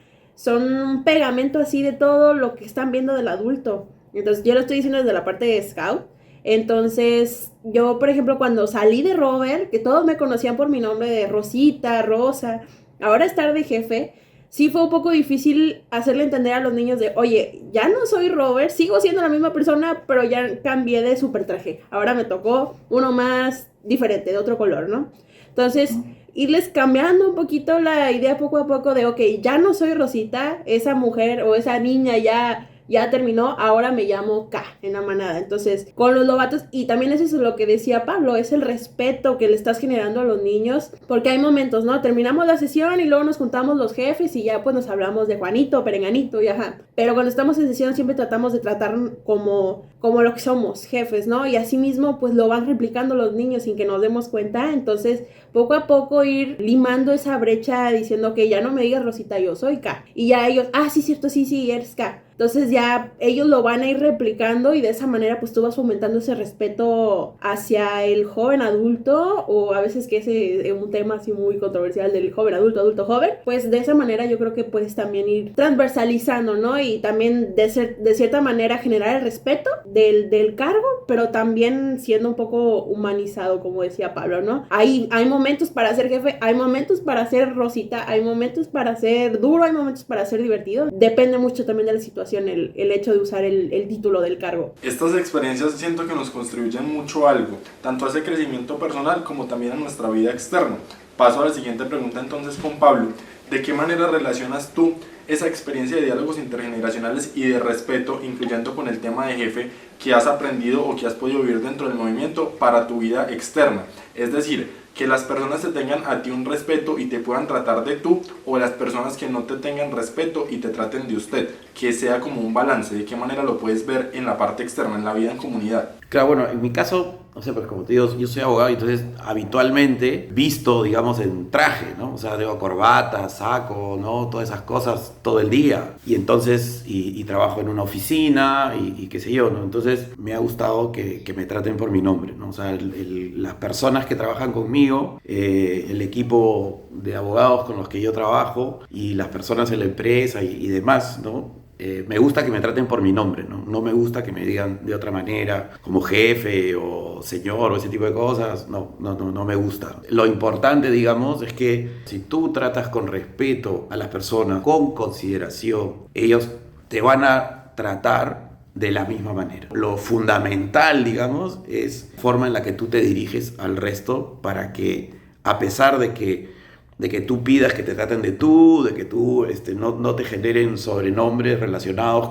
un pegamento así de todo lo que están viendo del adulto. Entonces yo lo estoy diciendo desde la parte de Scout. Entonces yo, por ejemplo, cuando salí de Robert, que todos me conocían por mi nombre de Rosita, Rosa, ahora estar de jefe, sí fue un poco difícil hacerle entender a los niños de, oye, ya no soy Robert, sigo siendo la misma persona, pero ya cambié de supertraje. Ahora me tocó uno más diferente, de otro color, ¿no? Entonces, irles cambiando un poquito la idea poco a poco de, ok, ya no soy Rosita, esa mujer o esa niña ya terminó, ahora me llamo K en la manada. Entonces, con los lobatos, y también eso es lo que decía Pablo, es el respeto que le estás generando a los niños, porque hay momentos, ¿no? Terminamos la sesión y luego nos juntamos los jefes y ya pues nos hablamos de Juanito, Perenganito y ajá. Pero cuando estamos en sesión siempre tratamos de tratar como lo que somos, jefes, ¿no? Y así mismo pues lo van replicando los niños sin que nos demos cuenta. Entonces, poco a poco ir limando esa brecha diciendo que ya no me digas Rosita, yo soy K. Y ya ellos, sí, cierto, sí, eres K. Entonces ya ellos lo van a ir replicando y de esa manera pues tú vas fomentando ese respeto hacia el joven adulto, o a veces que es un tema así muy controversial del joven adulto joven, pues de esa manera yo creo que puedes también ir transversalizando, ¿no? Y también de cierta manera generar el respeto del cargo, pero también siendo un poco humanizado, como decía Pablo, ¿no? Hay momentos para ser jefe, hay momentos para ser Rosita, hay momentos para ser duro, hay momentos para ser divertido. Depende mucho también de la situación, el hecho de usar el título del cargo. Estas experiencias siento que nos construyen mucho algo, tanto a ese crecimiento personal como también a nuestra vida externa. Paso a la siguiente pregunta entonces con Pablo. ¿De qué manera relacionas tú esa experiencia de diálogos intergeneracionales y de respeto, incluyendo con el tema de jefe, que has aprendido o que has podido vivir dentro del movimiento para tu vida externa? Es decir, que las personas te tengan a ti un respeto y te puedan tratar de tú, o las personas que no te tengan respeto y te traten de usted, que sea como un balance. ¿De qué manera lo puedes ver en la parte externa, en la vida en comunidad? Claro, bueno, en mi caso, no sé, pero como te digo, yo soy abogado y entonces habitualmente visto, digamos, en traje, ¿no? O sea, digo, corbata, saco, ¿no? Todas esas cosas todo el día. Y entonces, y trabajo en una oficina y qué sé yo, ¿no? Entonces me ha gustado que me traten por mi nombre, ¿no? O sea, las personas que trabajan conmigo, el equipo de abogados con los que yo trabajo y las personas en la empresa y demás, ¿no? Me gusta que me traten por mi nombre, ¿no? No me gusta que me digan de otra manera, como jefe o señor o ese tipo de cosas. No me gusta. Lo importante, digamos, es que si tú tratas con respeto a las personas, con consideración, ellos te van a tratar de la misma manera. Lo fundamental, digamos, es la forma en la que tú te diriges al resto para que, a pesar de que tú pidas que te traten de tú, de que tú no te generen sobrenombres relacionados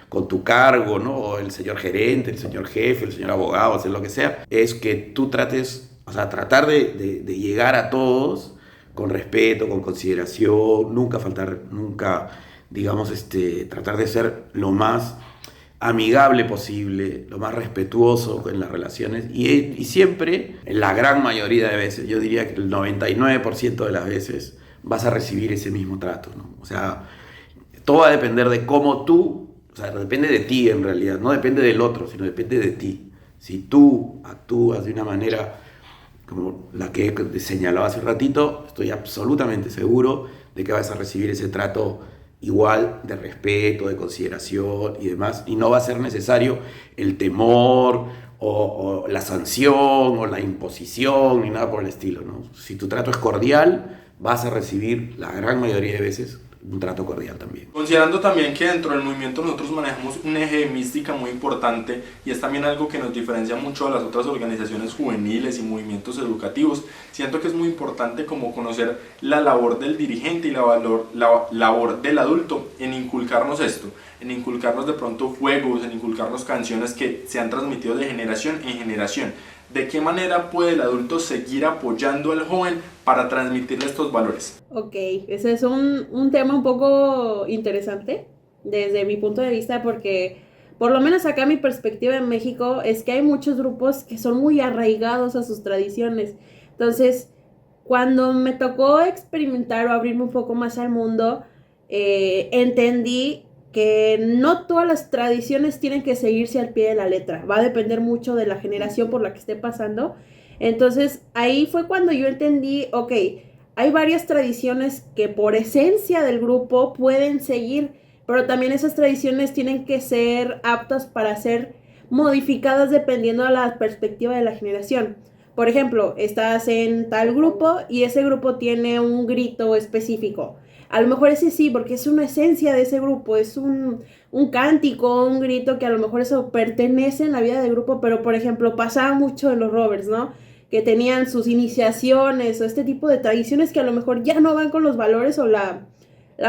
con tu cargo, ¿no? O el señor gerente, el señor jefe, el señor abogado, hacer lo que sea, es que tú trates, o sea, tratar de llegar a todos con respeto, con consideración, nunca faltar, nunca, digamos, tratar de ser lo más amigable posible, lo más respetuoso en las relaciones y siempre, en la gran mayoría de veces, yo diría que el 99% de las veces vas a recibir ese mismo trato, ¿no? O sea, todo va a depender de cómo tú, o sea, depende de ti en realidad, no depende del otro, sino depende de ti. Si tú actúas de una manera como la que he señalado hace un ratito, estoy absolutamente seguro de que vas a recibir ese trato igual de respeto, de consideración y demás, y no va a ser necesario el temor o la sanción o la imposición ni nada por el estilo, ¿no? Si tu trato es cordial, vas a recibir la gran mayoría de veces un trato cordial también. Considerando también que dentro del movimiento nosotros manejamos un eje de mística muy importante y es también algo que nos diferencia mucho a las otras organizaciones juveniles y movimientos educativos, siento que es muy importante como conocer la labor del dirigente y la labor del adulto en inculcarnos esto, en inculcarnos de pronto juegos, en inculcarnos canciones que se han transmitido de generación en generación. ¿De qué manera puede el adulto seguir apoyando al joven para transmitirle estos valores? Ok, ese es un tema un poco interesante desde mi punto de vista porque por lo menos acá mi perspectiva en México es que hay muchos grupos que son muy arraigados a sus tradiciones. Entonces, cuando me tocó experimentar o abrirme un poco más al mundo, entendí que no todas las tradiciones tienen que seguirse al pie de la letra. Va a depender mucho de la generación por la que esté pasando. Entonces, ahí fue cuando yo entendí, ok, hay varias tradiciones que por esencia del grupo pueden seguir, pero también esas tradiciones tienen que ser aptas para ser modificadas dependiendo de la perspectiva de la generación. Por ejemplo, estás en tal grupo y ese grupo tiene un grito específico. A lo mejor ese sí, porque es una esencia de ese grupo, es un cántico, un grito que a lo mejor eso pertenece en la vida del grupo, pero por ejemplo pasaba mucho en los Rovers, ¿no? Que tenían sus iniciaciones o este tipo de tradiciones que a lo mejor ya no van con los valores o la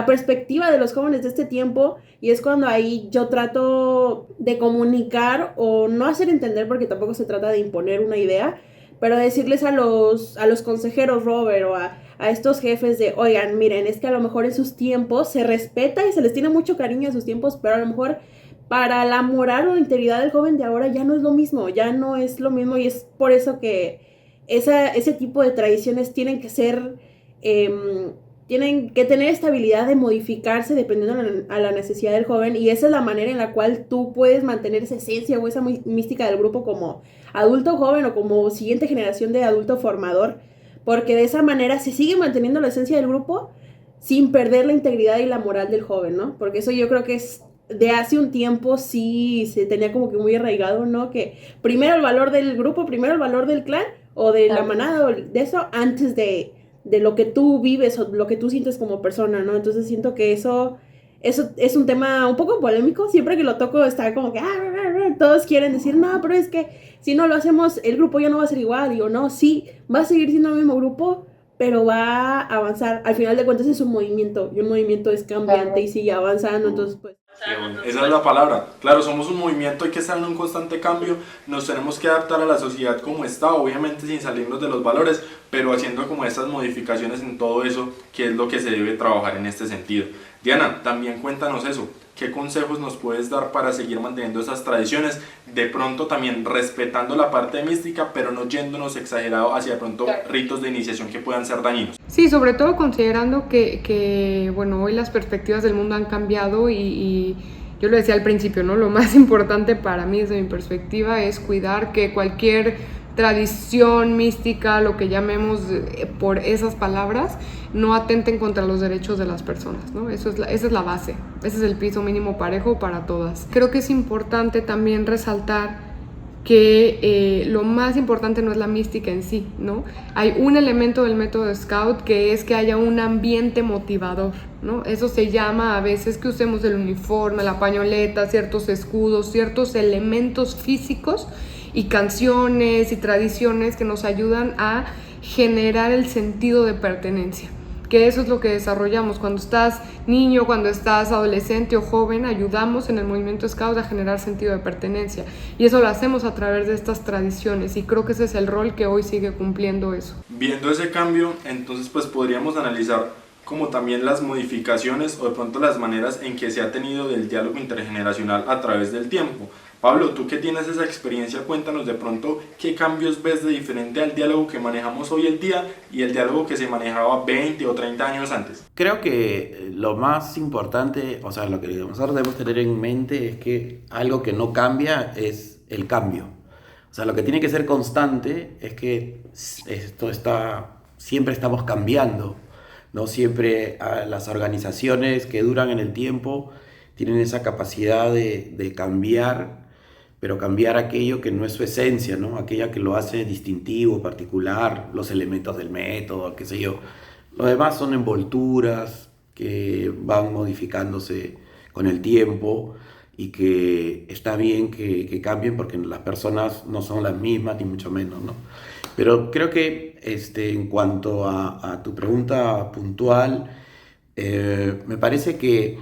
perspectiva de los jóvenes de este tiempo, y es cuando ahí yo trato de comunicar o no hacer entender, porque tampoco se trata de imponer una idea, pero decirles a los consejeros Rover o a estos jefes de, oigan, miren, es que a lo mejor en sus tiempos se respeta y se les tiene mucho cariño a sus tiempos, pero a lo mejor para la moral o la integridad del joven de ahora ya no es lo mismo, y es por eso que ese tipo de tradiciones tienen que ser, tienen que tener estabilidad de modificarse dependiendo a la necesidad del joven, y esa es la manera en la cual tú puedes mantener esa esencia o esa mística del grupo como adulto joven o como siguiente generación de adulto formador, porque de esa manera se sigue manteniendo la esencia del grupo sin perder la integridad y la moral del joven, ¿no? Porque eso yo creo que es de hace un tiempo sí se tenía como que muy arraigado, ¿no? Que primero el valor del grupo, primero el valor del clan o de la manada o de eso antes de lo que tú vives o lo que tú sientes como persona, ¿no? Entonces siento que eso es un tema un poco polémico. Siempre que lo toco está como que todos quieren decir, no, pero es que si no lo hacemos, el grupo ya no va a ser igual. Digo, no, sí, va a seguir siendo el mismo grupo, pero va a avanzar. Al final de cuentas es un movimiento, y un movimiento es cambiante y sigue avanzando, entonces pues... Esa es la palabra. Claro, somos un movimiento, hay que estar en un constante cambio, nos tenemos que adaptar a la sociedad como está, obviamente sin salirnos de los valores, pero haciendo como estas modificaciones en todo eso, que es lo que se debe trabajar en este sentido. Diana, también cuéntanos eso, ¿qué consejos nos puedes dar para seguir manteniendo esas tradiciones? De pronto también respetando la parte mística, pero no yéndonos exagerado hacia de pronto ritos de iniciación que puedan ser dañinos. Sí, sobre todo considerando que bueno, hoy las perspectivas del mundo han cambiado y yo lo decía al principio, ¿no? Lo más importante para mí desde mi perspectiva es cuidar que cualquier tradición mística, lo que llamemos por esas palabras, no atenten contra los derechos de las personas, ¿no? Esa es la base, ese es el piso mínimo parejo para todas. Creo que es importante también resaltar que lo más importante no es la mística en sí, ¿no? Hay un elemento del método Scout que es que haya un ambiente motivador, ¿no? Eso se llama a veces que usemos el uniforme, la pañoleta, ciertos escudos, ciertos elementos físicos y canciones y tradiciones que nos ayudan a generar el sentido de pertenencia. Que eso es lo que desarrollamos cuando estás niño, cuando estás adolescente o joven, ayudamos en el movimiento Scout a generar sentido de pertenencia y eso lo hacemos a través de estas tradiciones y creo que ese es el rol que hoy sigue cumpliendo eso. Viendo ese cambio, entonces pues podríamos analizar como también las modificaciones o de pronto las maneras en que se ha tenido del diálogo intergeneracional a través del tiempo. Pablo, tú que tienes esa experiencia, cuéntanos de pronto qué cambios ves de diferente al diálogo que manejamos hoy en día y el diálogo que se manejaba 20 o 30 años antes. Creo que lo más importante, o sea, lo que nosotros debemos tener en mente es que algo que no cambia es el cambio. O sea, lo que tiene que ser constante es que siempre estamos cambiando, ¿no? Siempre las organizaciones que duran en el tiempo tienen esa capacidad de cambiar, pero cambiar aquello que no es su esencia, ¿no? Aquella que lo hace distintivo, particular, los elementos del método, qué sé yo. Lo demás son envolturas que van modificándose con el tiempo y que está bien que cambien porque las personas no son las mismas, ni mucho menos, ¿no? Pero creo que en cuanto a tu pregunta puntual, me parece que,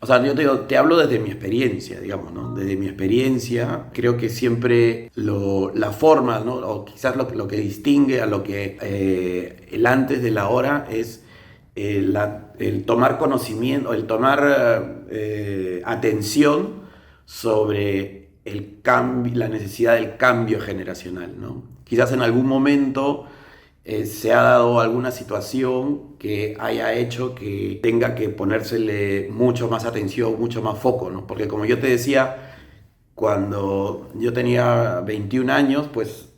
o sea, yo te hablo desde mi experiencia, digamos, ¿no? Desde mi experiencia, creo que siempre la forma, ¿no? O quizás lo que distingue a lo que el antes de la hora es el tomar conocimiento, el tomar atención sobre el cambio, la necesidad del cambio generacional, ¿no? Quizás en algún momento se ha dado alguna situación que haya hecho que tenga que ponérsele mucho más atención, mucho más foco, ¿no? Porque como yo te decía, cuando yo tenía 21 años, pues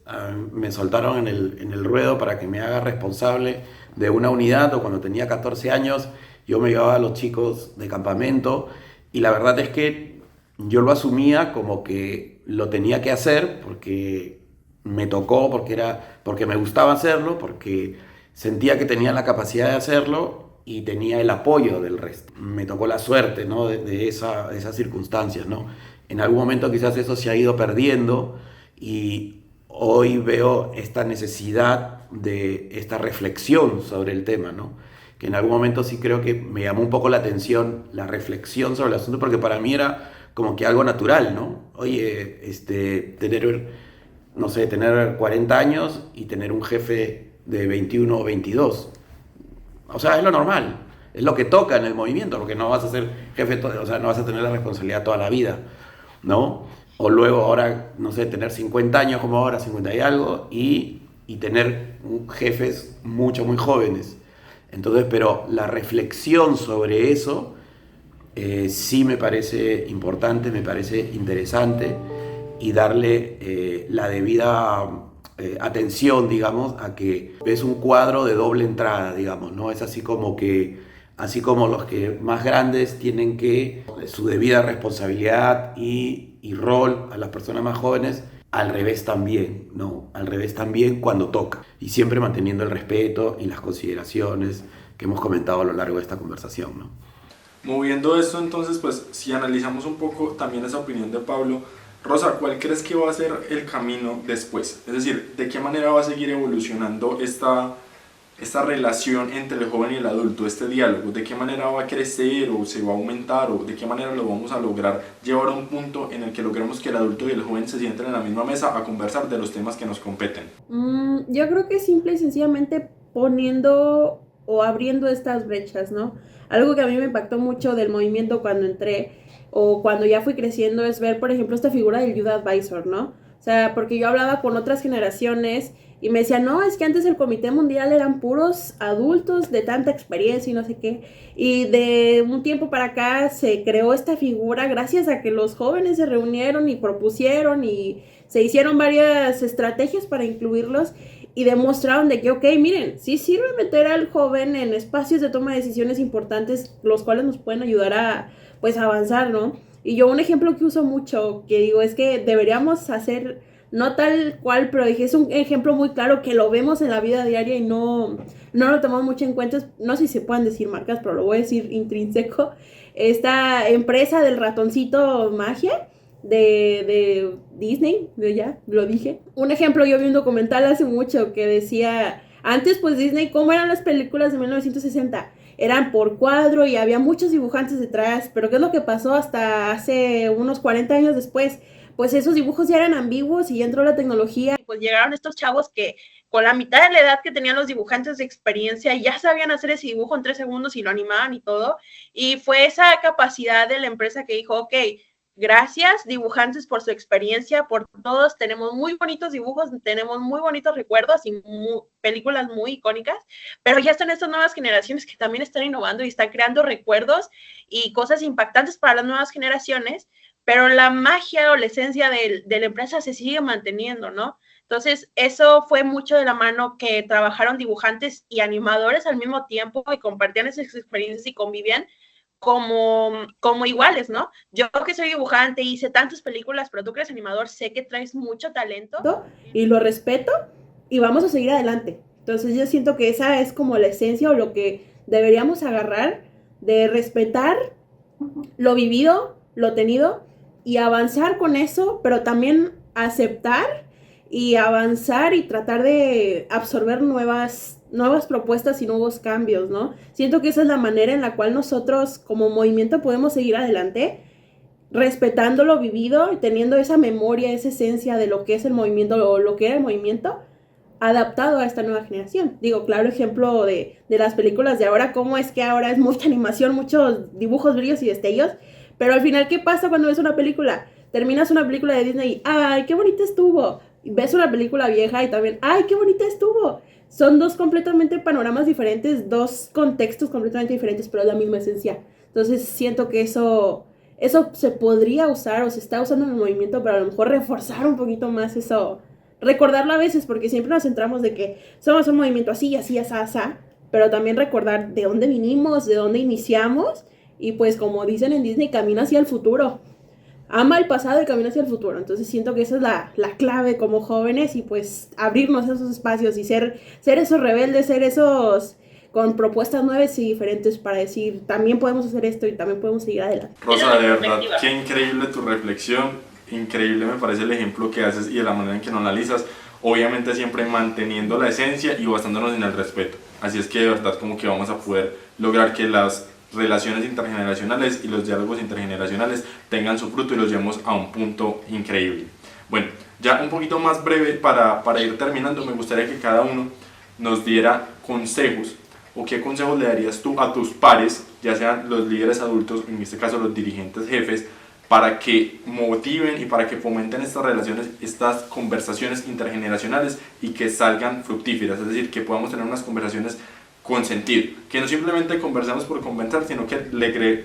me soltaron en el ruedo para que me haga responsable de una unidad, o cuando tenía 14 años yo me llevaba a los chicos de campamento y la verdad es que yo lo asumía como que lo tenía que hacer porque me tocó, porque me gustaba hacerlo, porque sentía que tenía la capacidad de hacerlo y tenía el apoyo del resto. Me tocó la suerte, ¿no? de esas circunstancias, ¿no? En algún momento quizás eso se ha ido perdiendo y hoy veo esta necesidad de esta reflexión sobre el tema, ¿no? Que en algún momento sí creo que me llamó un poco la atención la reflexión sobre el asunto, porque para mí era como que algo natural, ¿no? Oye, tener 40 años y tener un jefe de 21 o 22. O sea, es lo normal, es lo que toca en el movimiento, porque no vas a ser jefe, o sea, no vas a tener la responsabilidad toda la vida, ¿no? O luego ahora, no sé, tener 50 años como ahora, 50 y algo, y tener jefes muy jóvenes. Entonces, pero la reflexión sobre eso sí me parece importante, me parece interesante, y darle la debida atención, digamos, a que es un cuadro de doble entrada, digamos, ¿no? Es así como los que más grandes tienen que su debida responsabilidad y rol a las personas más jóvenes, al revés también, ¿no? Al revés también cuando toca, y siempre manteniendo el respeto y las consideraciones que hemos comentado a lo largo de esta conversación, ¿no? Moviendo esto, entonces, pues, si analizamos un poco también esa opinión de Pablo, Rosa, ¿cuál crees que va a ser el camino después? Es decir, ¿de qué manera va a seguir evolucionando esta esta relación entre el joven y el adulto, este diálogo, de qué manera va a crecer o se va a aumentar o de qué manera lo vamos a lograr llevar a un punto en el que logremos que el adulto y el joven se sienten en la misma mesa a conversar de los temas que nos competen. Yo creo que simple y sencillamente poniendo o abriendo estas brechas, ¿no? Algo que a mí me impactó mucho del movimiento cuando entré o cuando ya fui creciendo es ver, por ejemplo, esta figura del Youth Advisor, ¿no? O sea, porque yo hablaba con otras generaciones y me decían, no, es que antes el Comité Mundial eran puros adultos de tanta experiencia y no sé qué. Y de un tiempo para acá se creó esta figura gracias a que los jóvenes se reunieron y propusieron y se hicieron varias estrategias para incluirlos y demostraron de que, ok, miren, sí sirve meter al joven en espacios de toma de decisiones importantes, los cuales nos pueden ayudar a, pues, avanzar, ¿no? Y yo un ejemplo que uso mucho, que digo, es que deberíamos hacer, no tal cual, pero dije, es un ejemplo muy claro que lo vemos en la vida diaria y no lo tomamos mucho en cuenta. No sé si se pueden decir marcas, pero lo voy a decir intrínseco. Esta empresa del ratoncito magia de Disney, yo ya lo dije. Un ejemplo, yo vi un documental hace mucho que decía, antes pues Disney, ¿cómo eran las películas de 1960? Eran por cuadro y había muchos dibujantes detrás, pero ¿qué es lo que pasó hasta hace unos 40 años después? Pues esos dibujos ya eran ambiguos y ya entró la tecnología. Pues llegaron estos chavos que con la mitad de la edad que tenían los dibujantes de experiencia ya sabían hacer ese dibujo en 3 segundos y lo animaban y todo. Y fue esa capacidad de la empresa que dijo, ok, gracias dibujantes por su experiencia, por todos, tenemos muy bonitos dibujos, tenemos muy bonitos recuerdos y películas muy icónicas, pero ya están estas nuevas generaciones que también están innovando y están creando recuerdos y cosas impactantes para las nuevas generaciones, pero la magia o la esencia de la empresa se sigue manteniendo, ¿no? Entonces, eso fue mucho de la mano que trabajaron dibujantes y animadores al mismo tiempo y compartían esas experiencias y convivían como iguales, ¿no? Yo que soy dibujante, hice tantas películas, pero tú que eres animador, sé que traes mucho talento. Y lo respeto y vamos a seguir adelante. Entonces yo siento que esa es como la esencia o lo que deberíamos agarrar, de respetar lo vivido, lo tenido y avanzar con eso, pero también aceptar y avanzar y tratar de absorber nuevas propuestas y nuevos cambios, ¿no? Siento que esa es la manera en la cual nosotros como movimiento podemos seguir adelante, respetando lo vivido y teniendo esa memoria, esa esencia de lo que es el movimiento o lo que era el movimiento, adaptado a esta nueva generación. Digo, claro ejemplo de las películas de ahora, cómo es que ahora es mucha animación, muchos dibujos, brillos y destellos, pero al final, ¿qué pasa cuando ves una película? Terminas una película de Disney y ¡ay, qué bonita estuvo! Y ves una película vieja y también ¡ay, qué bonita estuvo! Son dos completamente panoramas diferentes, dos contextos completamente diferentes, pero es la misma esencia. Entonces siento que eso se podría usar o se está usando en el movimiento, pero a lo mejor reforzar un poquito más eso, recordarlo a veces, porque siempre nos centramos de que somos un movimiento así, así, así, así, pero también recordar de dónde vinimos, de dónde iniciamos, y pues como dicen en Disney, camina hacia el futuro. Ama el pasado y camina hacia el futuro. Entonces siento que esa es la clave como jóvenes y pues abrirnos a esos espacios y ser esos rebeldes, ser esos con propuestas nuevas y diferentes para decir, también podemos hacer esto y también podemos seguir adelante. Rosa, de verdad, qué increíble tu reflexión, increíble me parece el ejemplo que haces y de la manera en que lo analizas, obviamente siempre manteniendo la esencia y basándonos en el respeto. Así es que de verdad como que vamos a poder lograr que las relaciones intergeneracionales y los diálogos intergeneracionales tengan su fruto y los llevemos a un punto increíble. Bueno, ya un poquito más breve para ir terminando, me gustaría que cada uno nos diera consejos o qué consejos le darías tú a tus pares, ya sean los líderes adultos, en este caso los dirigentes jefes, para que motiven y para que fomenten estas relaciones, estas conversaciones intergeneracionales y que salgan fructíferas, es decir, que podamos tener unas conversaciones con sentido, que no simplemente conversemos por conversar, sino que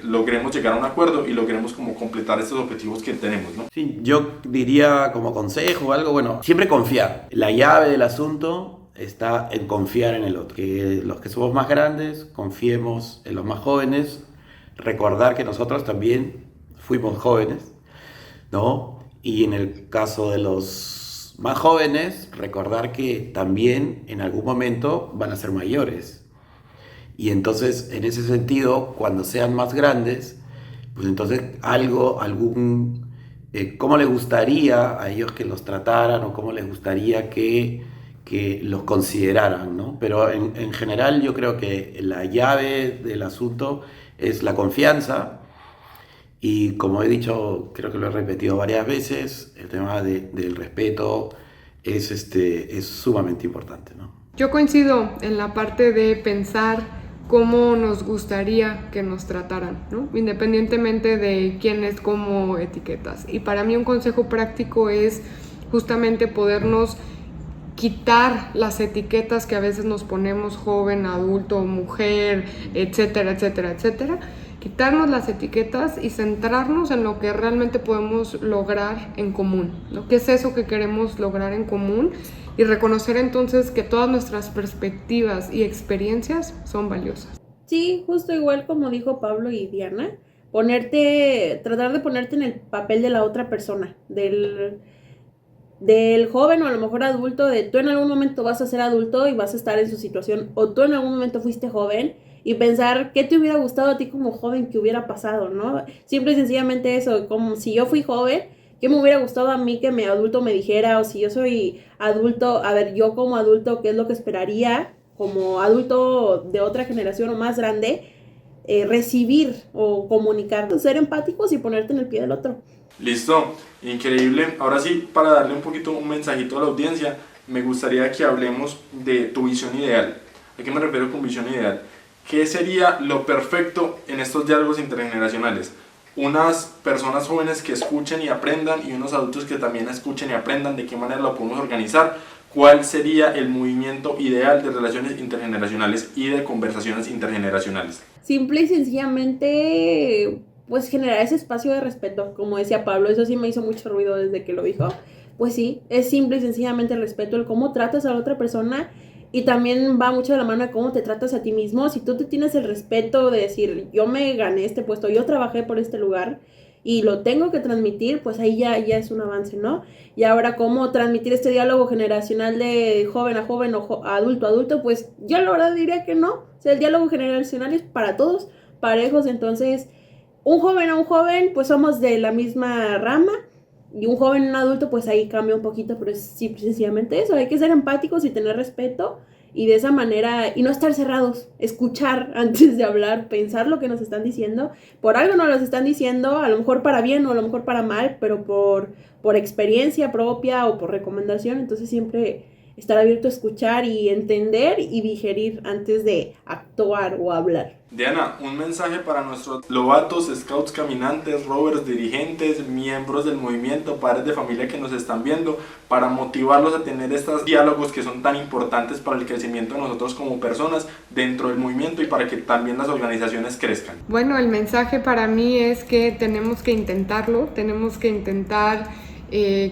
logremos llegar a un acuerdo y logremos como completar estos objetivos que tenemos, ¿no? Sí, yo diría como consejo o algo, bueno, siempre confiar. La llave del asunto está en confiar en el otro. Que los que somos más grandes confiemos en los más jóvenes, recordar que nosotros también fuimos jóvenes, ¿no? Y en el caso de los más jóvenes, recordar que también en algún momento van a ser mayores. Y entonces, en ese sentido, cuando sean más grandes, pues entonces cómo les gustaría a ellos que los trataran o cómo les gustaría que que los consideraran, ¿no? Pero en general yo creo que la llave del asunto es la confianza y, como he dicho, creo que lo he repetido varias veces, el tema del respeto es sumamente importante, ¿no? Yo coincido en la parte de pensar cómo nos gustaría que nos trataran, ¿no? Independientemente de quién es como etiquetas. Y para mí un consejo práctico es justamente podernos quitar las etiquetas que a veces nos ponemos: joven, adulto, mujer, etcétera, etcétera, etcétera. Quitarnos las etiquetas y centrarnos en lo que realmente podemos lograr en común, ¿no? ¿Qué es eso que queremos lograr en común? Y reconocer entonces que todas nuestras perspectivas y experiencias son valiosas. Sí, justo igual como dijo Pablo y Diana, tratar de ponerte en el papel de la otra persona, del joven o a lo mejor adulto, de tú en algún momento vas a ser adulto y vas a estar en su situación, o tú en algún momento fuiste joven, y pensar qué te hubiera gustado a ti como joven que hubiera pasado, ¿no? Simple y sencillamente eso, como si yo fui joven, ¿qué me hubiera gustado a mí que mi adulto me dijera? O si yo soy adulto, a ver, yo como adulto, ¿qué es lo que esperaría como adulto de otra generación o más grande? Recibir o comunicar, ser empáticos y ponerte en el pie del otro. Listo, increíble. Ahora sí, para darle un poquito un mensajito a la audiencia, me gustaría que hablemos de tu visión ideal. ¿A qué me refiero con visión ideal? ¿Qué sería lo perfecto en estos diálogos intergeneracionales? Unas personas jóvenes que escuchen y aprendan y unos adultos que también escuchen y aprendan. ¿De qué manera lo podemos organizar? ¿Cuál sería el movimiento ideal de relaciones intergeneracionales y de conversaciones intergeneracionales? Simple y sencillamente, pues generar ese espacio de respeto, como decía Pablo. Eso sí me hizo mucho ruido desde que lo dijo. Pues sí, es simple y sencillamente el respeto, el cómo tratas a la otra persona. Y también va mucho de la mano de cómo te tratas a ti mismo. Si tú te tienes el respeto de decir, yo me gané este puesto, yo trabajé por este lugar y lo tengo que transmitir, pues ahí ya es un avance, ¿no? Y ahora, cómo transmitir este diálogo generacional de joven a joven o adulto a adulto, pues yo la verdad diría que no. O sea, el diálogo generacional es para todos, parejos. Entonces, un joven a un joven, pues somos de la misma rama. Y un joven y un adulto, pues ahí cambia un poquito, pero es sencillamente eso. Hay que ser empáticos y tener respeto, y de esa manera, y no estar cerrados, escuchar antes de hablar, pensar lo que nos están diciendo. Por algo nos lo están diciendo, a lo mejor para bien o a lo mejor para mal, pero por experiencia propia o por recomendación. Entonces siempre estar abierto a escuchar y entender y digerir antes de actuar o hablar. Diana, un mensaje para nuestros lobatos, scouts, caminantes, rovers, dirigentes, miembros del movimiento, padres de familia que nos están viendo, para motivarlos a tener estos diálogos que son tan importantes para el crecimiento de nosotros como personas dentro del movimiento y para que también las organizaciones crezcan. Bueno, el mensaje para mí es que tenemos que intentarlo, tenemos que intentar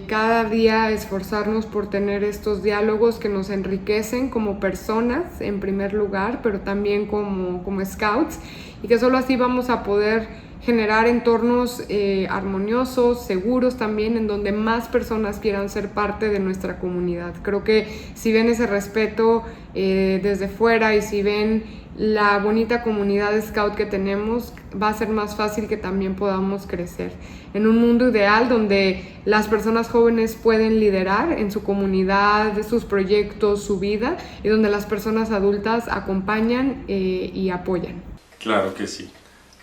cada día esforzarnos por tener estos diálogos que nos enriquecen como personas en primer lugar, pero también como scouts, y que solo así vamos a poder generar entornos armoniosos, seguros también, en donde más personas quieran ser parte de nuestra comunidad. Creo que si ven ese respeto desde fuera y si ven la bonita comunidad de scout que tenemos, va a ser más fácil que también podamos crecer en un mundo ideal donde las personas jóvenes pueden liderar en su comunidad, sus proyectos, su vida, y donde las personas adultas acompañan y apoyan. Claro que sí.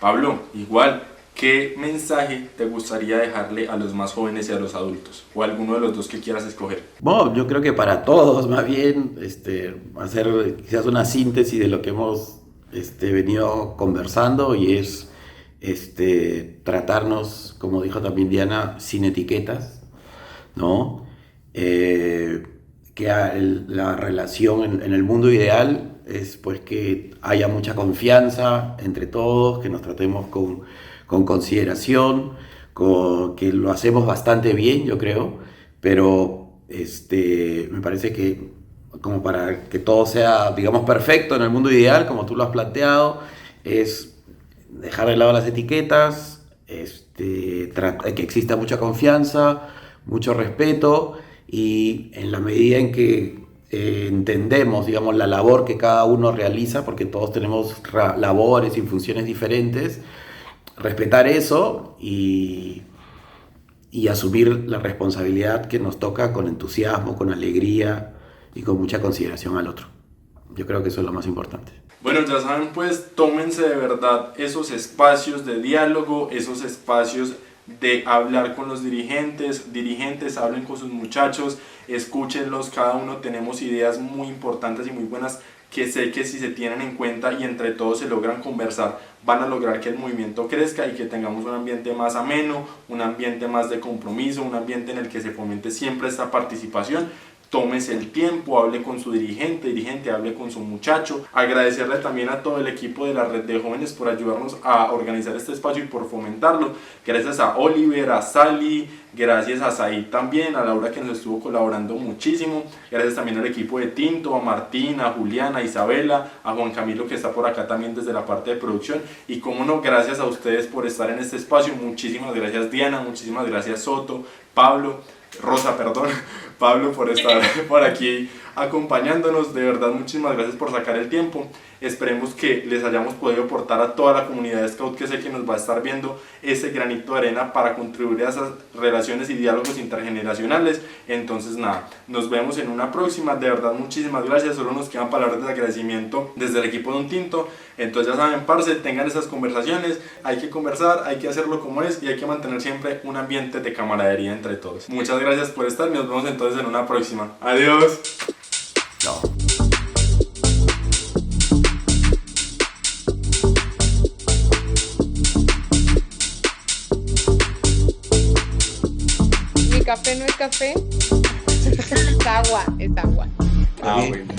Pablo, igual, ¿qué mensaje te gustaría dejarle a los más jóvenes y a los adultos? O a alguno de los dos que quieras escoger. Bueno, yo creo que para todos, más bien, hacer quizás una síntesis de lo que hemos venido conversando, y es tratarnos, como dijo también Diana, sin etiquetas, ¿no? La relación en el mundo ideal es pues que haya mucha confianza entre todos, que nos tratemos con consideración, que lo hacemos bastante bien, yo creo, pero me parece que como para que todo sea, digamos, perfecto en el mundo ideal, como tú lo has planteado, es dejar de lado las etiquetas, que exista mucha confianza, mucho respeto, y en la medida en que entendemos, digamos, la labor que cada uno realiza, porque todos tenemos labores y funciones diferentes, respetar eso y asumir la responsabilidad que nos toca con entusiasmo, con alegría, y con mucha consideración al otro. Yo creo que eso es lo más importante. Bueno, ya saben, pues tómense de verdad esos espacios de diálogo, esos espacios de hablar con los dirigentes, hablen con sus muchachos, escúchenlos, cada uno tenemos ideas muy importantes y muy buenas que sé que si se tienen en cuenta y entre todos se logran conversar, van a lograr que el movimiento crezca y que tengamos un ambiente más ameno, un ambiente más de compromiso, un ambiente en el que se fomente siempre esta participación. Tómese el tiempo, hable con su dirigente, hable con su muchacho. Agradecerle también a todo el equipo de la Red de Jóvenes por ayudarnos a organizar este espacio y por fomentarlo. Gracias a Oliver, a Sally, gracias a Said también, a Laura que nos estuvo colaborando muchísimo. Gracias también al equipo de Tinto, a Martín, a Juliana, a Isabela, a Juan Camilo que está por acá también desde la parte de producción. Y como no, gracias a ustedes por estar en este espacio. Muchísimas gracias Diana, muchísimas gracias Soto, Rosa, Pablo por estar por aquí acompañándonos. De verdad, muchísimas gracias por sacar el tiempo. Esperemos que les hayamos podido aportar a toda la comunidad de Scout que sé que nos va a estar viendo ese granito de arena para contribuir a esas relaciones y diálogos intergeneracionales. Entonces nada, nos vemos en una próxima. De verdad, muchísimas gracias. Solo nos quedan palabras de agradecimiento desde el equipo de Un Tinto. Entonces ya saben, parce, tengan esas conversaciones. Hay que conversar, hay que hacerlo como es y hay que mantener siempre un ambiente de camaradería entre todos. Muchas gracias por estar. Nos vemos entonces en una próxima. Adiós. Chao. Mi café no es café, es agua, es agua. Ah, bueno.